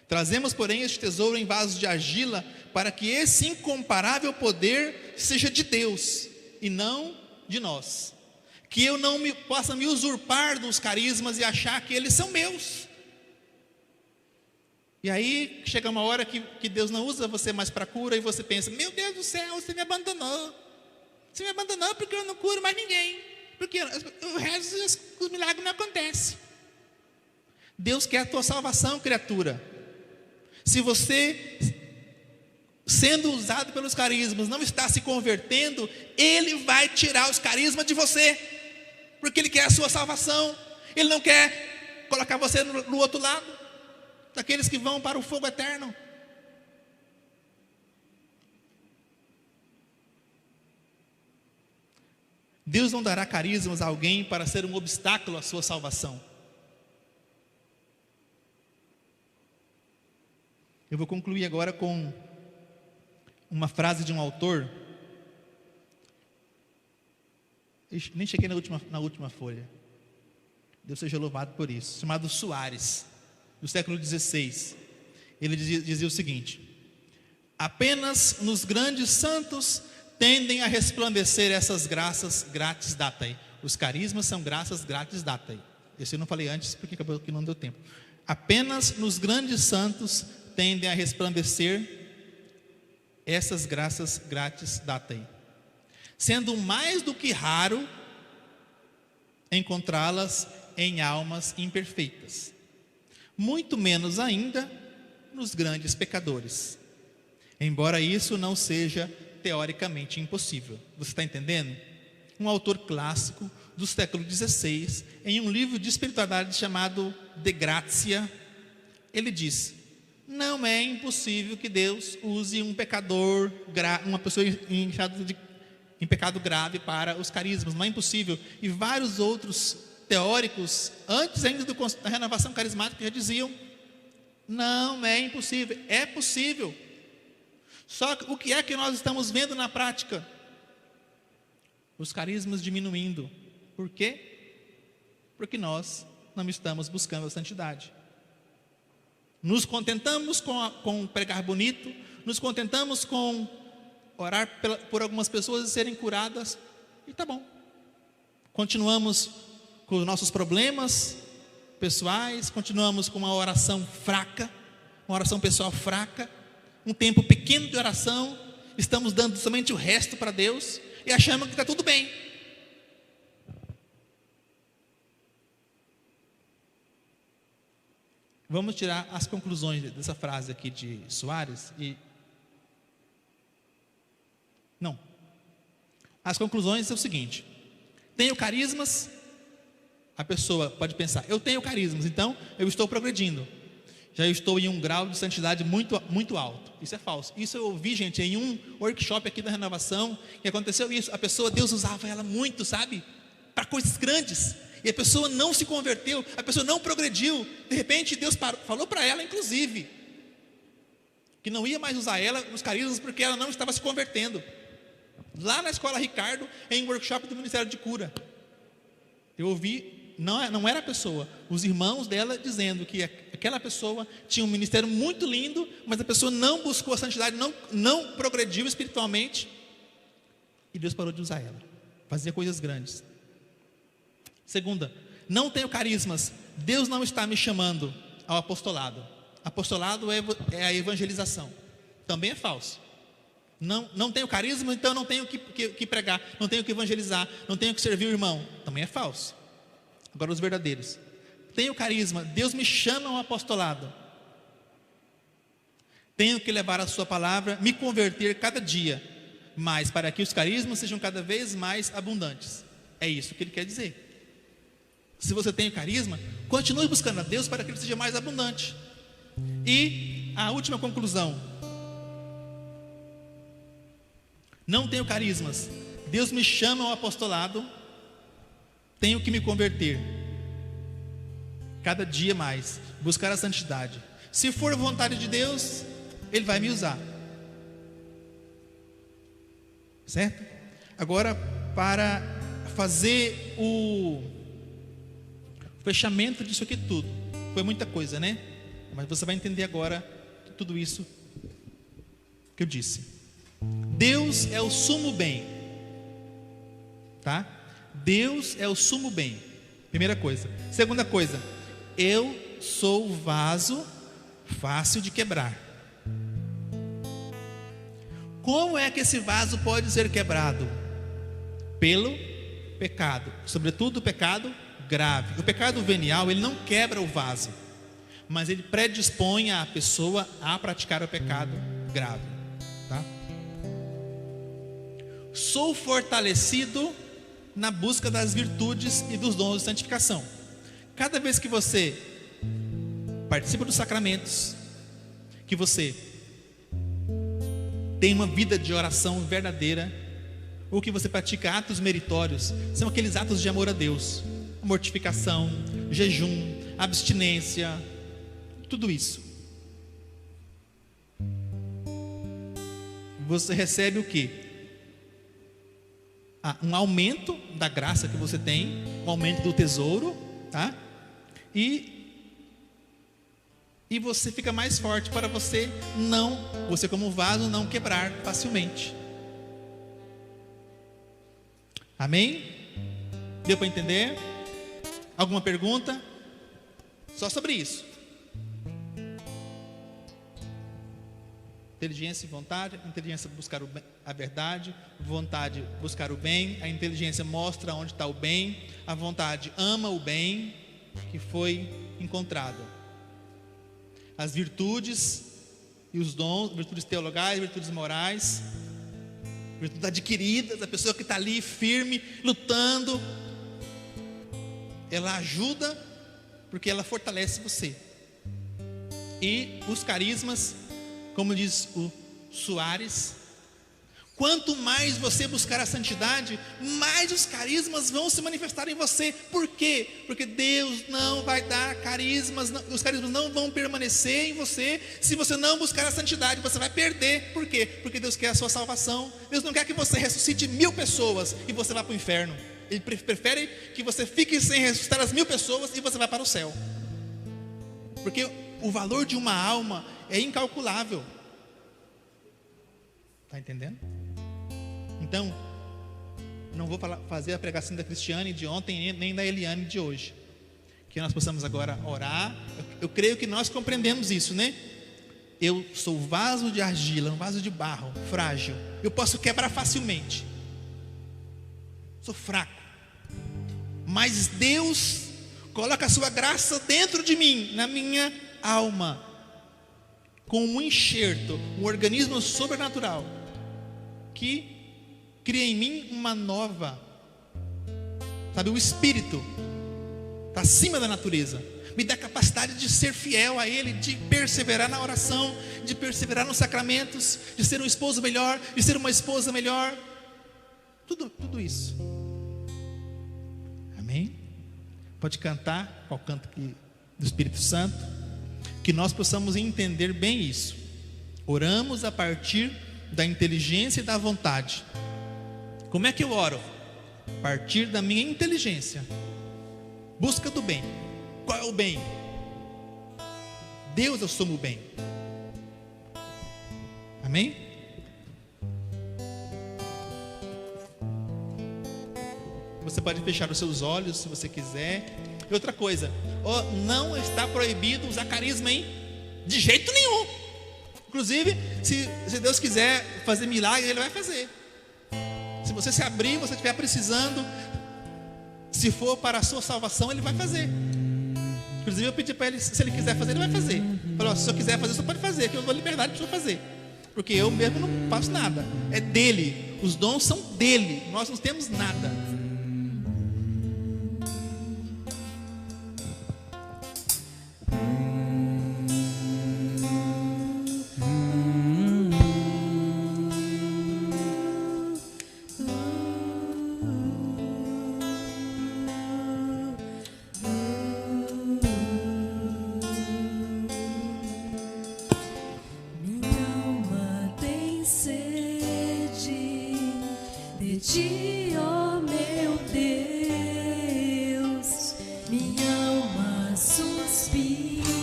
trazemos, porém, este tesouro em vasos de argila, para que esse incomparável poder seja de Deus e não de nós. Que eu não possa me usurpar dos carismas e achar que eles são meus. E aí chega uma hora que Deus não usa você mais para cura, e você pensa: meu Deus do céu, você me abandonou. Você me abandonou porque eu não curo mais ninguém, porque o resto dos milagres não acontece. Deus quer a tua salvação, criatura. Se você, sendo usado pelos carismas, não está se convertendo, Ele vai tirar os carismas de você, porque Ele quer a sua salvação. Ele não quer colocar você no outro lado, daqueles que vão para o fogo eterno. Deus não dará carismas a alguém para ser um obstáculo à sua salvação. Eu vou concluir agora com uma frase de um autor. Nem cheguei na última folha. Deus seja louvado por isso. Chamado Soares, do século XVI. Ele dizia o seguinte: apenas nos grandes santos tendem a resplandecer essas graças grátis datae. Os carismas são graças grátis datae. Esse eu não falei antes porque acabou que não deu tempo. Apenas nos grandes santos tendem a resplandecer essas graças grátis datae, sendo mais do que raro encontrá-las em almas imperfeitas, muito menos ainda nos grandes pecadores, embora isso não seja teoricamente impossível. Você está entendendo? Um autor clássico do século XVI, em um livro de espiritualidade chamado De Gratia, ele diz: não é impossível que Deus use um pecador, uma pessoa em pecado grave para os carismas. Não é impossível. E vários outros teóricos, antes ainda da renovação carismática, já diziam: não é impossível. É possível. Só que o que é que nós estamos vendo na prática? Os carismas diminuindo. Por quê? Porque nós não estamos buscando a santidade. Nos contentamos com pregar bonito, nos contentamos com orar por algumas pessoas e serem curadas, e tá bom. continuamos com os nossos problemas pessoais, continuamos com uma oração fraca, uma oração pessoal fraca, um tempo pequeno de oração, estamos dando somente o resto para Deus e achamos que está tudo bem. Vamos tirar as conclusões dessa frase aqui de Soares Não. As conclusões são o seguinte: tenho carismas. A pessoa pode pensar, eu tenho carismas, então eu estou progredindo. Já estou em um grau de santidade muito, muito alto. Isso é falso. Isso eu ouvi, gente, em um workshop aqui da Renovação, que aconteceu isso. A pessoa, Deus usava ela muito, sabe? Para coisas grandes. E a pessoa não se converteu, a pessoa não progrediu. De repente, Deus falou para ela, inclusive, que não ia mais usar ela nos carismas porque ela não estava se convertendo. Lá na Escola Ricardo, em um workshop do Ministério de Cura. Eu ouvi, não era a pessoa, os irmãos dela dizendo que aquela pessoa tinha um ministério muito lindo, mas a pessoa não buscou a santidade, não progrediu espiritualmente, e Deus parou de usar ela, fazia coisas grandes. Segunda, não tenho carismas, Deus não está me chamando ao apostolado. Apostolado é a evangelização, também é falso. Não tenho carisma, então não tenho que pregar, não tenho que evangelizar, não tenho que servir o irmão, também é falso. Agora os verdadeiros: tenho carisma, Deus me chama ao apostolado, tenho que levar a sua palavra, me converter cada dia mais, para que os carismas sejam cada vez mais abundantes. É isso que ele quer dizer. Se você tem carisma, continue buscando a Deus para que ele seja mais abundante. E a última conclusão: não tenho carismas, Deus me chama ao apostolado, tenho que me converter cada dia mais, buscar a santidade. Se for vontade de Deus, Ele vai me usar, certo? Agora, para fazer o fechamento disso aqui tudo, foi muita coisa, né? Mas você vai entender agora tudo isso que eu disse. Deus é o sumo bem, tá? Deus é o sumo bem, primeira coisa. Segunda coisa, eu sou o vaso fácil de quebrar. Como é que esse vaso pode ser quebrado? Pelo pecado, sobretudo o pecado grave. O pecado venial, ele não quebra o vaso, mas ele predispõe a pessoa a praticar o pecado grave, tá? Sou fortalecido na busca das virtudes e dos dons de santificação. Cada vez que você participa dos sacramentos, que você tem uma vida de oração verdadeira, ou que você pratica atos meritórios, são aqueles atos de amor a Deus, mortificação, jejum, abstinência, tudo isso. Você recebe o quê? Um aumento da graça que você tem, um aumento do tesouro, tá? E você fica mais forte para você como vaso não quebrar facilmente. Amém? Deu para entender? Alguma pergunta? Só sobre isso. Inteligência e vontade. Inteligência buscar a verdade, vontade buscar o bem. A inteligência mostra onde está o bem. A vontade ama o bem que foi encontrado. As virtudes e os dons, virtudes teologais, virtudes morais, virtudes adquiridas, a pessoa que está ali firme, lutando, ela ajuda porque ela fortalece você. E os carismas, como diz o Soares, quanto mais você buscar a santidade, mais os carismas vão se manifestar em você. Por quê? Porque Deus não vai dar carismas, os carismas não vão permanecer em você se você não buscar a santidade. Você vai perder. Por quê? Porque Deus quer a sua salvação. Deus não quer que você ressuscite 1000 pessoas e você vá para o inferno. Ele prefere que você fique sem ressuscitar as 1000 pessoas e você vá para o céu. Porque o valor de uma alma é incalculável. Está entendendo? Então, Não vou fazer a pregação da Cristiane de ontem, nem da Eliane de hoje. Que nós possamos agora orar. Eu creio que nós compreendemos isso, né? Eu sou vaso de argila, um vaso de barro, frágil. Eu posso quebrar facilmente. Sou fraco. Mas Deus coloca a sua graça dentro de mim, na minha alma, com um enxerto, um organismo sobrenatural, que cria em mim uma nova, sabe, o Espírito está acima da natureza, me dá capacidade de ser fiel a Ele, de perseverar na oração, de perseverar nos sacramentos, de ser um esposo melhor, de ser uma esposa melhor, tudo isso. Amém? Pode cantar qual canto do Espírito Santo, que nós possamos entender bem isso. Oramos a partir da inteligência e da vontade. Como é que eu oro? A partir da minha inteligência, busca do bem. Qual é o bem? Deus, eu sou o bem. Amém? Você pode fechar os seus olhos se você quiser. E outra coisa, não está proibido usar carisma, hein? De jeito nenhum. Inclusive, se Deus quiser fazer milagre, Ele vai fazer. Se você se abrir, você estiver precisando, se for para a sua salvação, Ele vai fazer. Inclusive eu pedi para Ele, se Ele quiser fazer, Ele vai fazer. Falou, se o senhor quiser fazer, o senhor pode fazer, que eu dou liberdade para o senhor fazer. Porque eu mesmo não faço nada. É dele, os dons são dele, nós não temos nada. Ti, ó meu Deus, minha alma suspira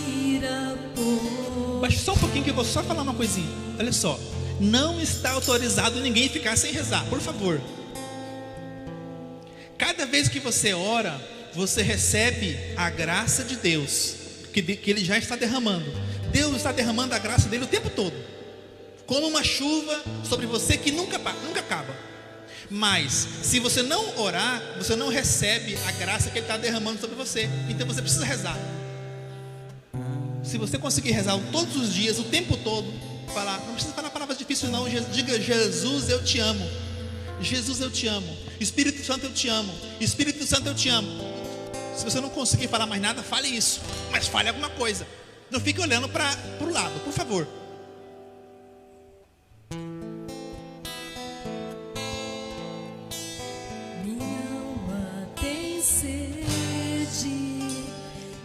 por... Baixe só um pouquinho que eu vou só falar uma coisinha. Olha só, não está autorizado ninguém ficar sem rezar, por favor. Cada vez que você ora, você recebe a graça de Deus, que Ele já está derramando. Deus está derramando a graça dele o tempo todo, como uma chuva sobre você que nunca acaba. Mas, se você não orar, você não recebe a graça que Ele está derramando sobre você. Então você precisa rezar. Se você conseguir rezar todos os dias, o tempo todo, não precisa falar palavras difíceis não. Diga: Jesus, eu te amo. Jesus, eu te amo. Espírito Santo, eu te amo. Espírito Santo, eu te amo. Se você não conseguir falar mais nada, fale isso. Mas fale alguma coisa. Não fique olhando para o lado, por favor.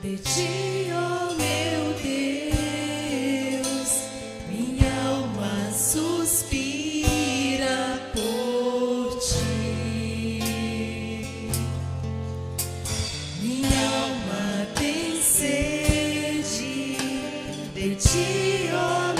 De ti, ó meu Deus, minha alma suspira por ti. Minha alma tem sede de ti, ó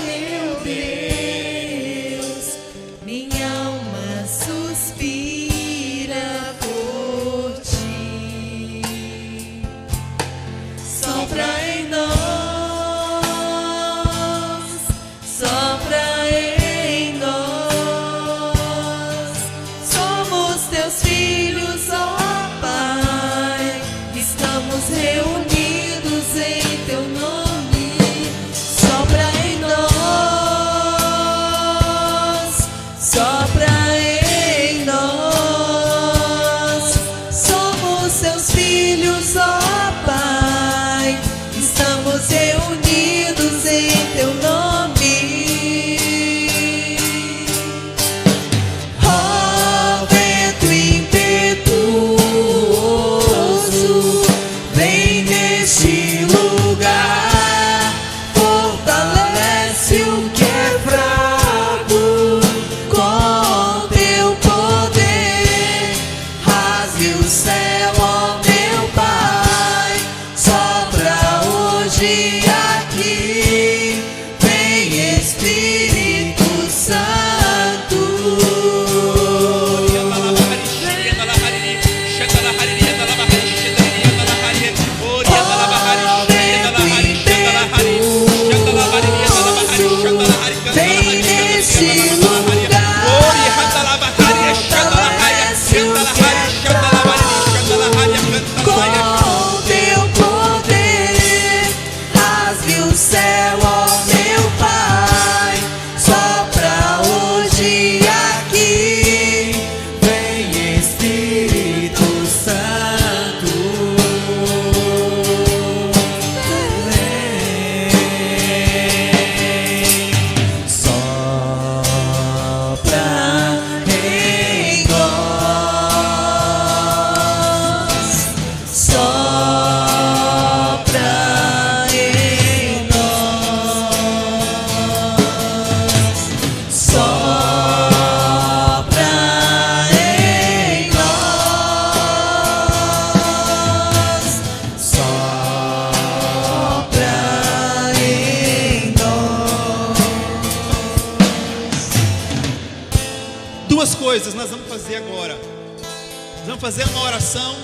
Duas coisas nós vamos fazer agora. Nós vamos fazer uma oração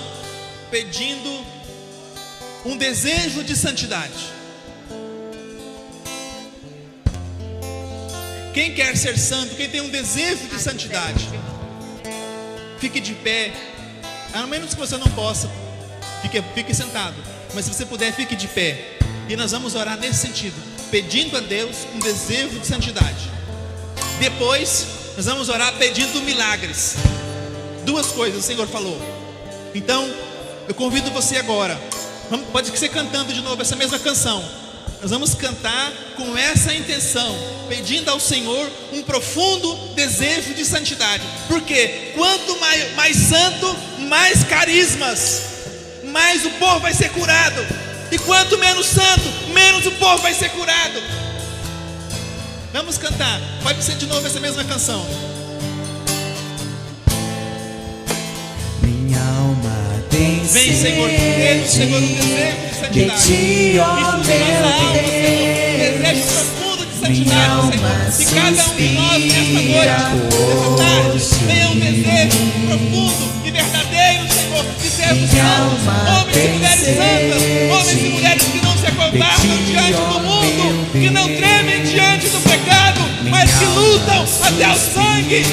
pedindo um desejo de santidade. Quem quer ser santo, quem tem um desejo de santidade, fique de pé. A menos que você não possa, fique sentado. Mas se você puder, fique de pé. E nós vamos orar nesse sentido, pedindo a Deus um desejo de santidade. Depois, nós vamos orar pedindo milagres. Duas coisas o Senhor falou. Então, eu convido você agora, pode ser cantando de novo essa mesma canção. Nós vamos cantar com essa intenção, pedindo ao Senhor um profundo desejo de santidade. Porque quanto mais santo, mais carismas, mais o povo vai ser curado. E quanto menos santo, menos o povo vai ser curado. Vamos cantar, pode ser de novo essa mesma canção. Minha alma tem Vem, Senhor, Senhor, um desejo de santidade. de ti, ó Isso meu na nossa alma, Senhor. Deus. Desejo profundo de Minha santidade, alma Senhor. Se cada um de nós nesta noite, suspira nessa tarde, por tenha um ti. desejo profundo e verdadeiro, Senhor, de sermos Minha santos, alma homens e tem mulheres santas, homens e mulheres que não se acovardam de ti, diante ó do mundo, meu que não Deus. tremem diante do pecado, mas que lutam até o sangue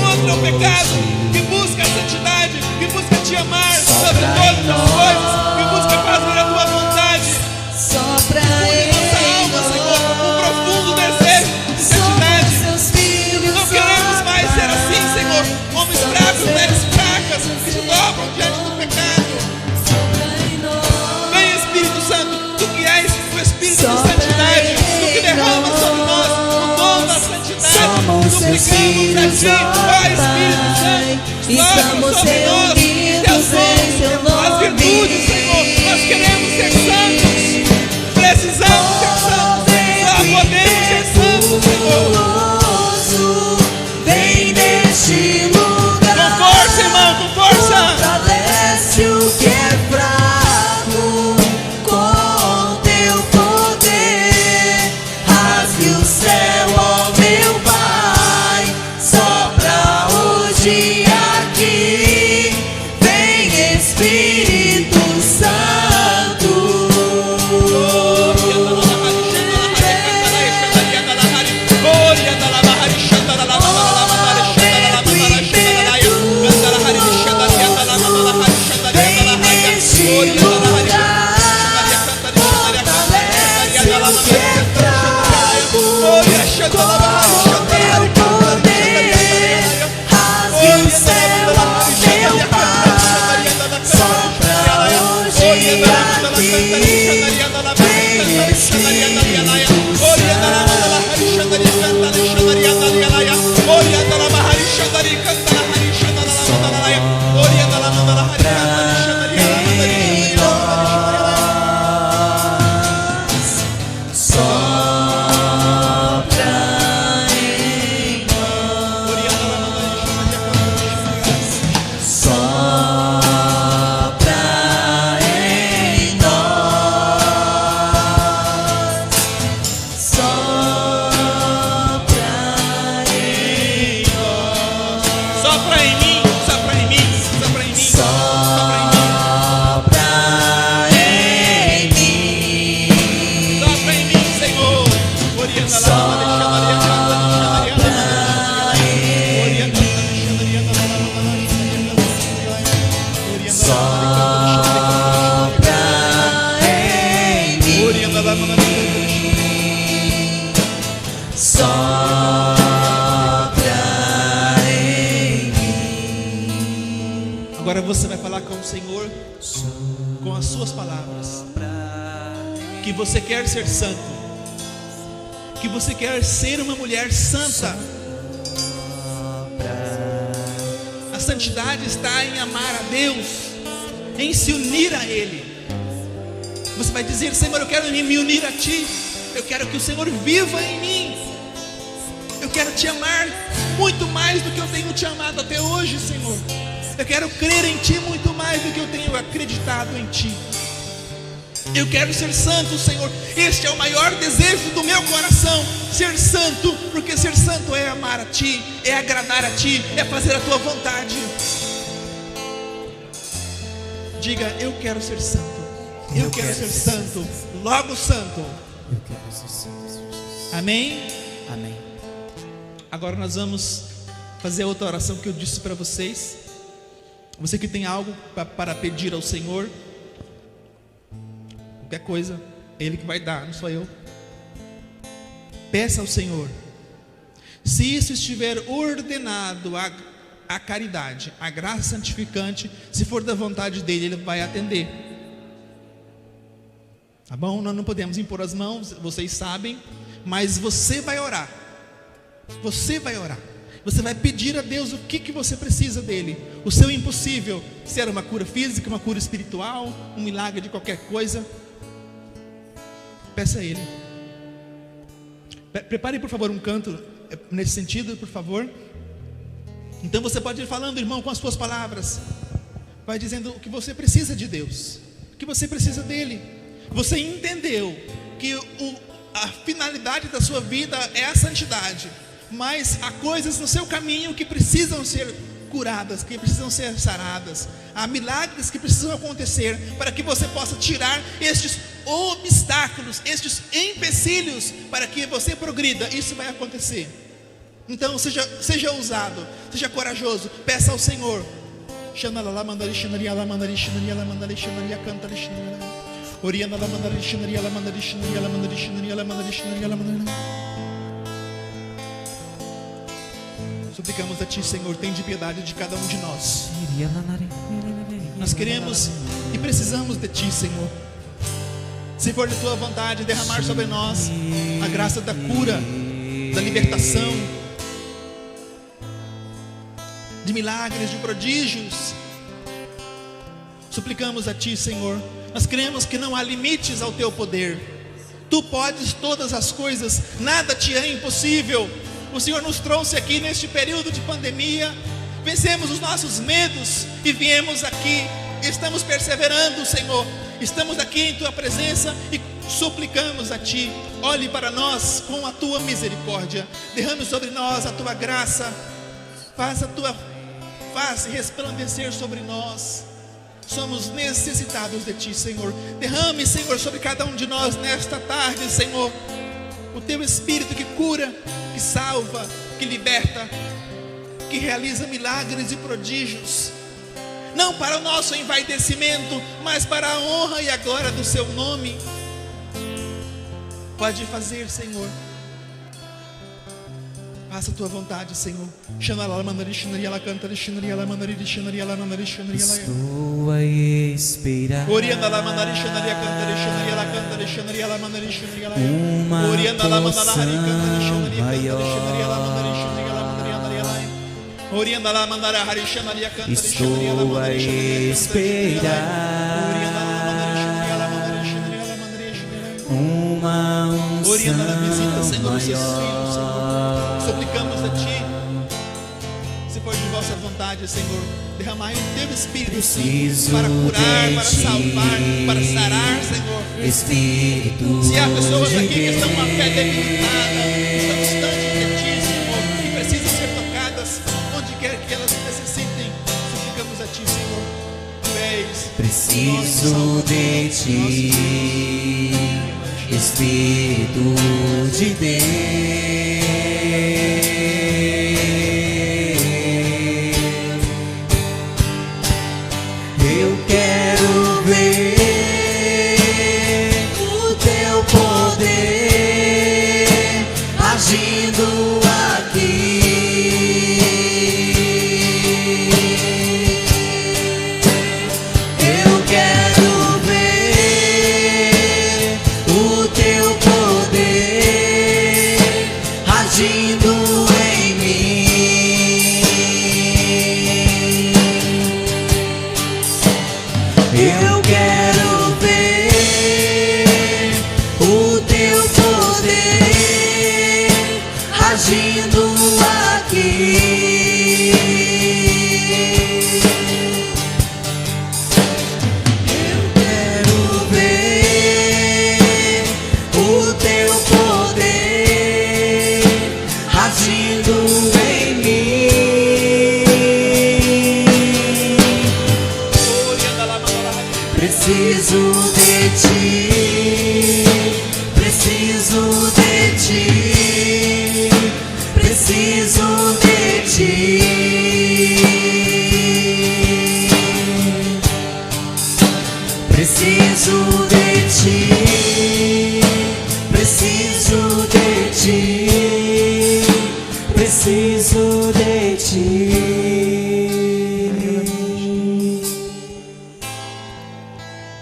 contra o pecado, que busca a santidade, que busca te amar sobre todas as coisas, que busca fazer a tua vontade. Sopra Em nossa alma, Senhor, um profundo desejo de santidade. seus filhos. Não queremos mais ser assim, Senhor, homens fracos, mulheres fracas, que se dobram diante do pecado. Vem, Espírito Santo, tu que és o Espírito de santidade, tu que derrama sobre nós o dom da santidade. Suplicamos a ti, ó Espírito Santo, Estamos sobre nós, reunidos em teu as virtudes, Senhor. Nós queremos ser santos, precisamos ser santos, só podemos ser santos, Senhor. Vem neste lugar. Com força, irmão, com força. Fortalece o que é fraco com teu poder. Rasgue o céu, ó meu Pai. Sopra hoje aqui. Vem Espírito Santo. Sopra em mim, sopra em mim, sopra em mim, sopra em mim. Sopra em mim, Senhor. Agora você vai falar com o Senhor com as suas palavras. Que você quer ser santo, que você quer ser uma mulher santa. A santidade está em amar a Deus, em se unir a Ele. Você vai dizer: Senhor, eu quero me unir a Ti. Eu quero que o Senhor viva em mim. Eu quero te amar muito mais do que eu tenho te amado até hoje, Senhor. Eu quero crer em Ti muito mais do que eu tenho acreditado em Ti. Eu quero ser santo, Senhor. Este é o maior desejo do meu coração, ser santo, porque ser santo é amar a Ti, é agradar a Ti, é fazer a Tua vontade. Diga: eu quero ser santo. Eu quero ser santo, logo santo. Eu quero ser santo. Amém? Amém. Agora nós vamos fazer a outra oração que eu disse para vocês. Você que tem algo para pedir ao Senhor, qualquer coisa, é Ele que vai dar, não sou eu. Peça ao Senhor. Se isso estiver ordenado a caridade, a graça santificante, se for da vontade dEle, Ele vai atender. Tá bom? Nós não podemos impor as mãos, vocês sabem, mas você vai orar. Você vai orar. Você vai pedir a Deus o que você precisa dEle. O seu impossível, se era uma cura física, uma cura espiritual, um milagre de qualquer coisa, peça a Ele. Prepare, por favor, um canto nesse sentido, por favor. Então você pode ir falando, irmão, com as suas palavras. Vai dizendo o que você precisa de Deus, o que você precisa dEle. Você entendeu que a finalidade da sua vida é a santidade, mas há coisas no seu caminho que precisam ser curadas, que precisam ser saradas. Há milagres que precisam acontecer para que você possa tirar estes obstáculos, estes empecilhos, para que você progrida. Isso vai acontecer. Então seja ousado, seja corajoso, peça ao Senhor. Suplicamos a Ti, Senhor, tem de piedade de cada um de nós. Nós queremos e precisamos de Ti, Senhor. Se for de Tua vontade, derramar sobre nós a graça da cura, da libertação, de milagres, de prodígios. Suplicamos a Ti, Senhor. Nós cremos que não há limites ao Teu poder. Tu podes todas as coisas, nada Te é impossível. O Senhor nos trouxe aqui neste período de pandemia, vencemos os nossos medos e viemos aqui. Estamos perseverando, Senhor. Estamos aqui em Tua presença e suplicamos a Ti. Olhe para nós com a Tua misericórdia. Derrame sobre nós a Tua graça. Faça a Tua face resplandecer sobre nós. Somos necessitados de Ti, Senhor. Derrame, Senhor, sobre cada um de nós nesta tarde, Senhor, o Teu Espírito que cura, que salva, que liberta, que realiza milagres e prodígios, não para o nosso envaidecimento, mas para a honra e a glória do Seu nome. Pode fazer, Senhor. Faça a Tua vontade, Senhor. Estou a esperar uma porção maior. Estou a esperar uma unção maior. Suplicamos a Ti, se for de vossa vontade, Senhor, derramai o Teu Espírito Santo para curar, para salvar, para sarar, Senhor. Espírito se há pessoas aqui que estão com a fé de debilitada, estão distantes de Ti, Senhor, que precisam ser tocadas, onde quer que elas necessitem, suplicamos a Ti, Senhor. Tu és preciso de Ti, Espírito de Deus. Eu quero ver o Teu poder agindo aqui. Eu quero ver o Teu poder agindo Preciso de ti.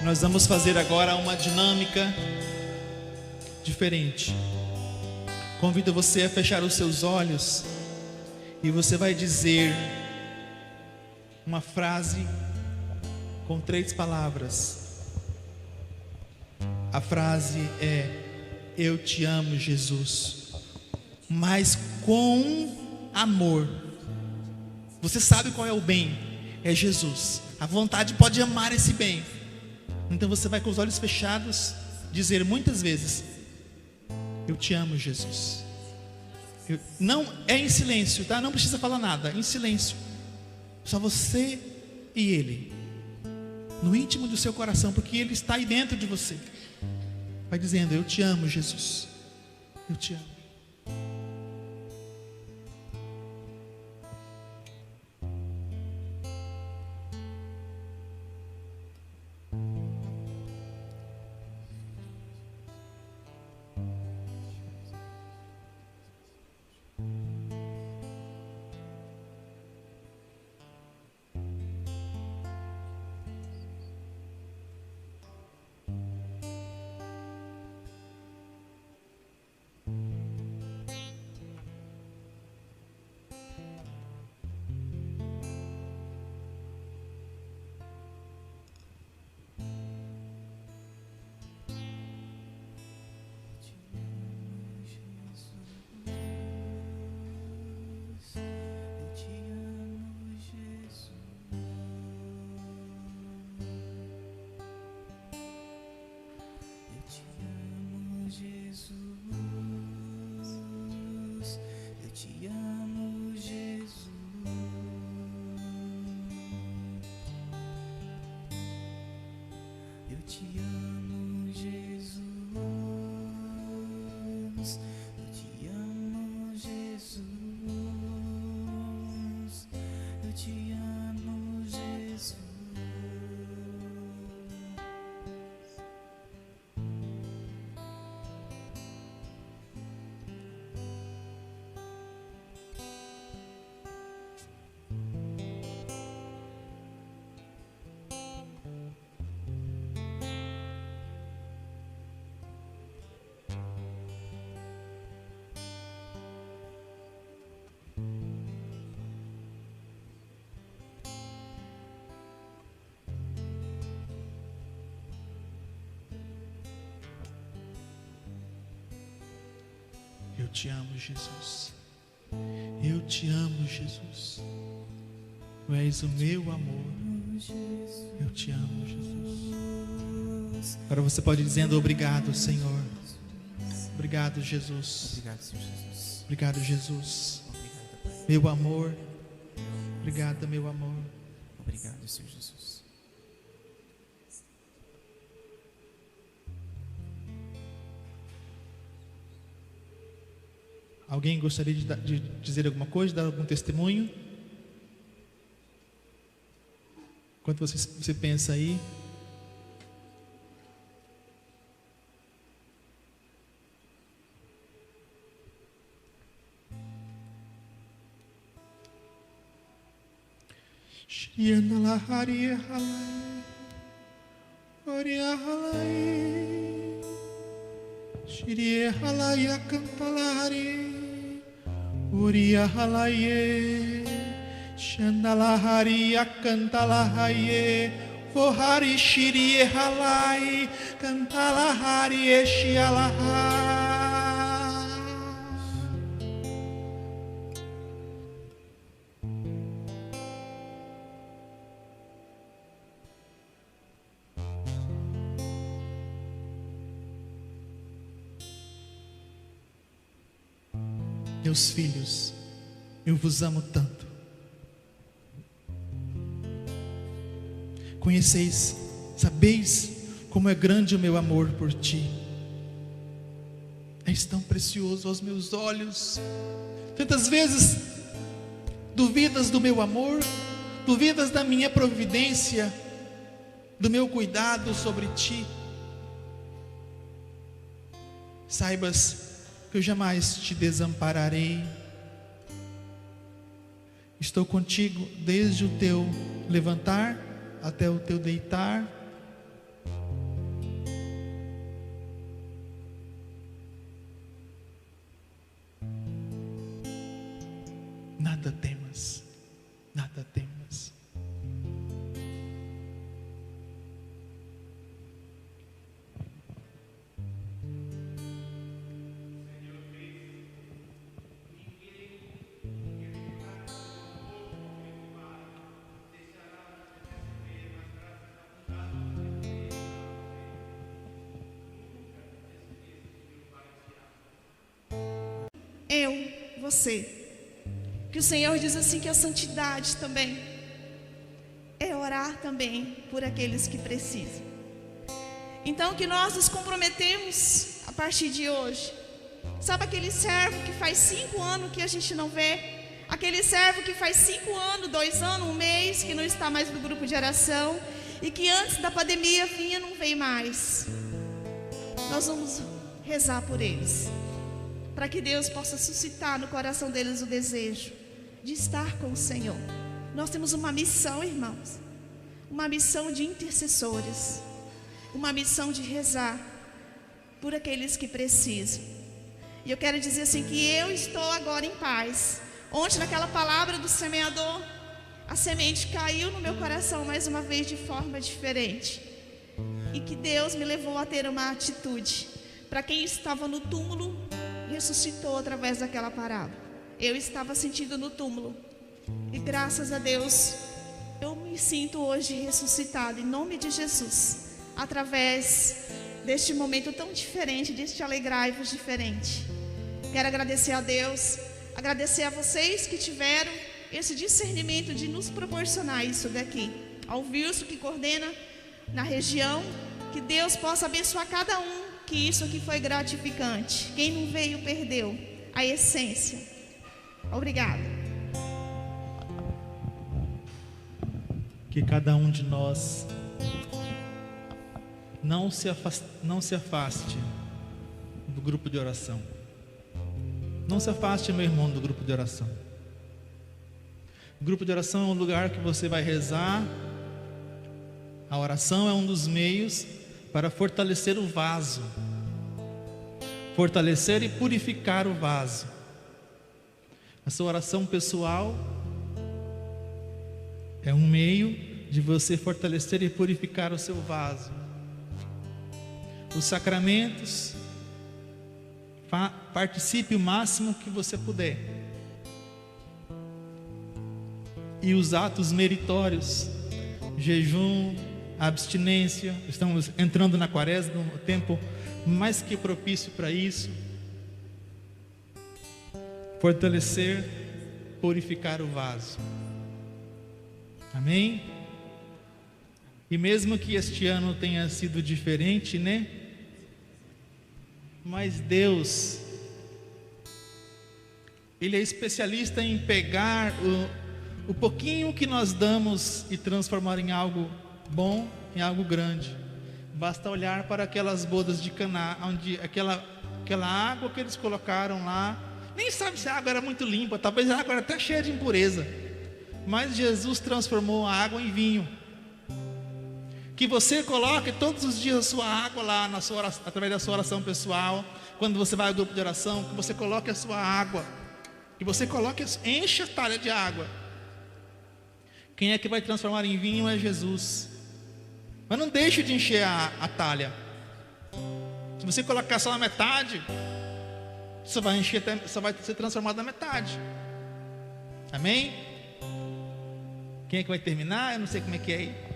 Nós vamos fazer agora uma dinâmica diferente. Convido você a fechar os seus olhos e você vai dizer uma frase com 3 palavras. A frase é: eu te amo, Jesus. Mas com amor. Você sabe qual é o bem? É Jesus. A vontade pode amar esse bem. Então você vai com os olhos fechados dizer muitas vezes: eu te amo, Jesus. Não é em silêncio, tá? Não precisa falar nada, em silêncio. Só você e Ele, no íntimo do seu coração, porque Ele está aí dentro de você. Vai dizendo: eu te amo, Jesus. Eu te amo. Eu te amo, Jesus. Eu te amo, Jesus. Tu és o meu amor. Eu te amo, Jesus. Agora você pode ir dizendo: obrigado, Senhor. Obrigado, Jesus. Obrigado, Senhor Jesus. Obrigado, Jesus. Obrigado, Pai. Meu amor. Obrigado, meu amor. Obrigado, Senhor Jesus. Alguém gostaria de dizer alguma coisa, dar algum testemunho? Enquanto você pensa aí. Shirie halaya cantalari, Uria halaye, Shandalaharia cantalahaye, Vohari shirie halai, Cantalaharie shialaha. Meus filhos, eu vos amo tanto. Conheceis, sabeis como é grande o meu amor por Ti. És tão precioso aos meus olhos. Tantas vezes duvidas do meu amor, duvidas da minha providência, do meu cuidado sobre Ti. Saibas que eu jamais Te desampararei. Estou contigo desde o Teu levantar até o Teu deitar. Nada temas, nada temas. Você. Que o Senhor diz assim que a santidade também é orar também por aqueles que precisam. Então que nós nos comprometemos a partir de hoje. Sabe aquele servo que faz 5 anos que a gente não vê? Aquele servo que faz 5 anos, 2 anos, 1 mês que não está mais no grupo de oração e que antes da pandemia vinha e não veio mais. Nós vamos rezar por eles, para que Deus possa suscitar no coração deles o desejo de estar com o Senhor. Nós temos uma missão, irmãos, uma missão de intercessores, uma missão de rezar por aqueles que precisam. E eu quero dizer assim que eu estou agora em paz. Ontem naquela palavra do semeador, a semente caiu no meu coração mais uma vez de forma diferente. E que Deus me levou a ter uma atitude. Para quem estava no túmulo, ressuscitou através daquela parábola. Eu estava sentindo no túmulo e graças a Deus eu me sinto hoje ressuscitado em nome de Jesus, através deste momento tão diferente, deste alegrai-vos diferente. Quero agradecer a Deus, agradecer a vocês que tiveram esse discernimento de nos proporcionar isso daqui, ao Wilson que coordena na região. Que Deus possa abençoar cada um, que isso aqui foi gratificante. Quem não veio perdeu a essência. Obrigada. Que cada um de nós não se afaste do grupo de oração. Não se afaste, meu irmão, do grupo de oração. O grupo de oração é um lugar que você vai rezar. A oração é um dos meios para fortalecer o vaso, fortalecer e purificar o vaso. A sua oração pessoal é um meio de você fortalecer e purificar o seu vaso. Os sacramentos, participe o máximo que você puder. E os atos meritórios, jejum, abstinência, estamos entrando na quaresma, um tempo mais que propício para isso. Fortalecer, purificar o vaso. Amém? E mesmo que este ano tenha sido diferente, né? Mas Deus, Ele é especialista em pegar o pouquinho que nós damos e transformar em algo bom, em algo grande. Basta olhar para aquelas bodas de Caná, onde aquela água que eles colocaram lá, nem sabe se a água era muito limpa, talvez a água era até cheia de impureza, mas Jesus transformou a água em vinho. Que você coloque todos os dias a sua água lá na sua oração, através da sua oração pessoal. Quando você vai ao grupo de oração, que você coloque a sua água, que você coloque, enche a talha de água. Quem é que vai transformar em vinho é Jesus. Mas não deixe de encher a talha. Se você colocar só na metade, só vai ser transformado na metade. Amém? Quem é que vai terminar? Eu não sei como é que é aí.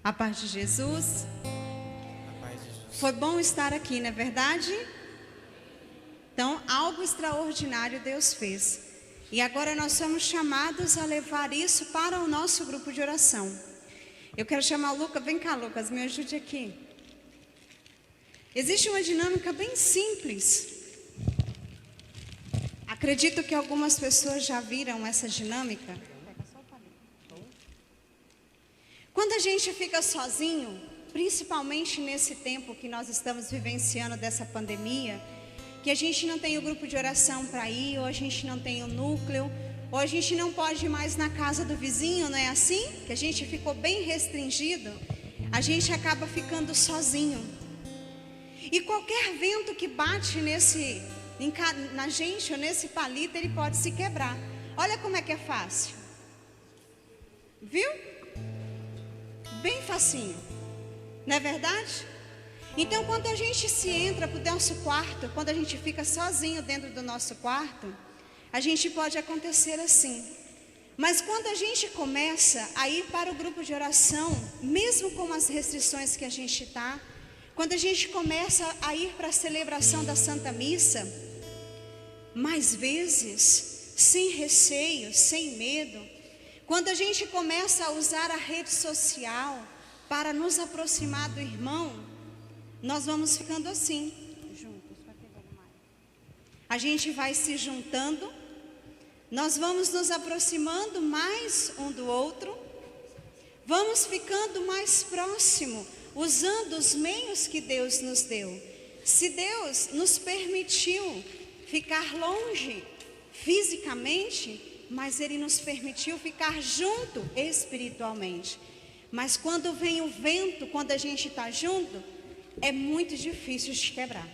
A paz de Jesus. A paz de Jesus. Foi bom estar aqui, não é verdade? Então, algo extraordinário Deus fez. E agora nós somos chamados a levar isso para o nosso grupo de oração. Eu quero chamar o Lucas. Vem cá, Lucas, me ajude aqui. Existe uma dinâmica bem simples. Acredito que algumas pessoas já viram essa dinâmica. Quando a gente fica sozinho, principalmente nesse tempo que nós estamos vivenciando dessa pandemia, que a gente não tem o grupo de oração para ir, ou a gente não tem o núcleo, ou a gente não pode ir mais na casa do vizinho, não é assim? Que a gente ficou bem restringido, a gente acaba ficando sozinho. E qualquer vento que bate na gente, ou nesse palito, ele pode se quebrar. Olha como é que é fácil. Viu? Bem facinho. Não é verdade? Então, quando a gente se entra para o nosso quarto, quando a gente fica sozinho dentro do nosso quarto, a gente pode acontecer assim. Mas quando a gente começa a ir para o grupo de oração, mesmo com as restrições que a gente está, quando a gente começa a ir para a celebração da Santa Missa, mais vezes, sem receio, sem medo, quando a gente começa a usar a rede social para nos aproximar do irmão, nós vamos ficando assim, juntos. A gente vai se juntando, nós vamos nos aproximando mais um do outro, vamos ficando mais próximo, usando os meios que Deus nos deu. Se Deus nos permitiu ficar longe fisicamente, mas Ele nos permitiu ficar junto espiritualmente. Mas quando vem o vento, quando a gente está junto, é muito difícil de quebrar.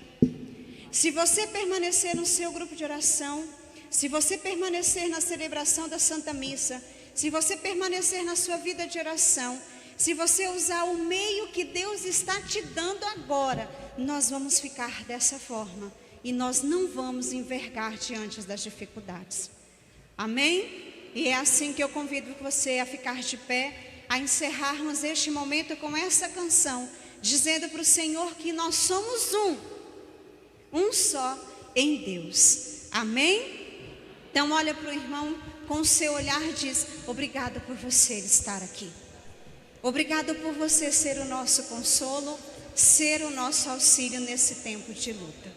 Se você permanecer no seu grupo de oração, se você permanecer na celebração da Santa Missa, se você permanecer na sua vida de oração, se você usar o meio que Deus está te dando agora, nós vamos ficar dessa forma e nós não vamos envergar diante das dificuldades. Amém? E é assim que eu convido você a ficar de pé, a encerrarmos este momento com essa canção, dizendo para o Senhor que nós somos um só em Deus. Amém? Então olha para o irmão com o seu olhar e diz: obrigado por você estar aqui. Obrigado por você ser o nosso consolo, ser o nosso auxílio nesse tempo de luta.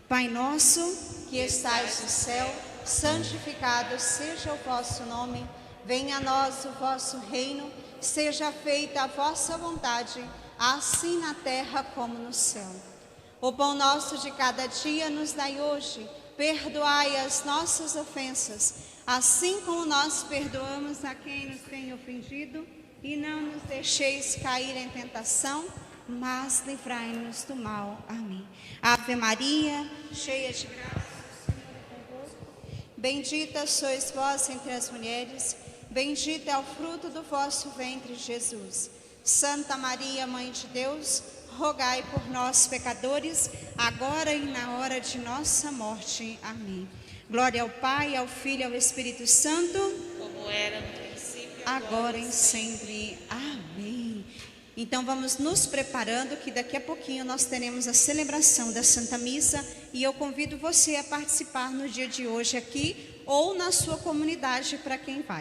Pai nosso, que estais no céu, santificado seja o vosso nome. Venha a nós o vosso reino, seja feita a vossa vontade, assim na terra como no céu. O pão nosso de cada dia nos dai hoje, perdoai as nossas ofensas, assim como nós perdoamos a quem nos tem ofendido, e não nos deixeis cair em tentação, mas livrai-nos do mal. Amém. Ave Maria, cheia de graça, o Senhor é convosco. Bendita sois vós entre as mulheres, bendito é o fruto do vosso ventre, Jesus. Santa Maria, Mãe de Deus, rogai por nós, pecadores, agora e na hora de nossa morte. Amém. Glória ao Pai, ao Filho e ao Espírito Santo, como era no princípio, agora e sempre. Amém. Então vamos nos preparando, que daqui a pouquinho nós teremos a celebração da Santa Missa, e eu convido você a participar no dia de hoje aqui ou na sua comunidade, para quem vai.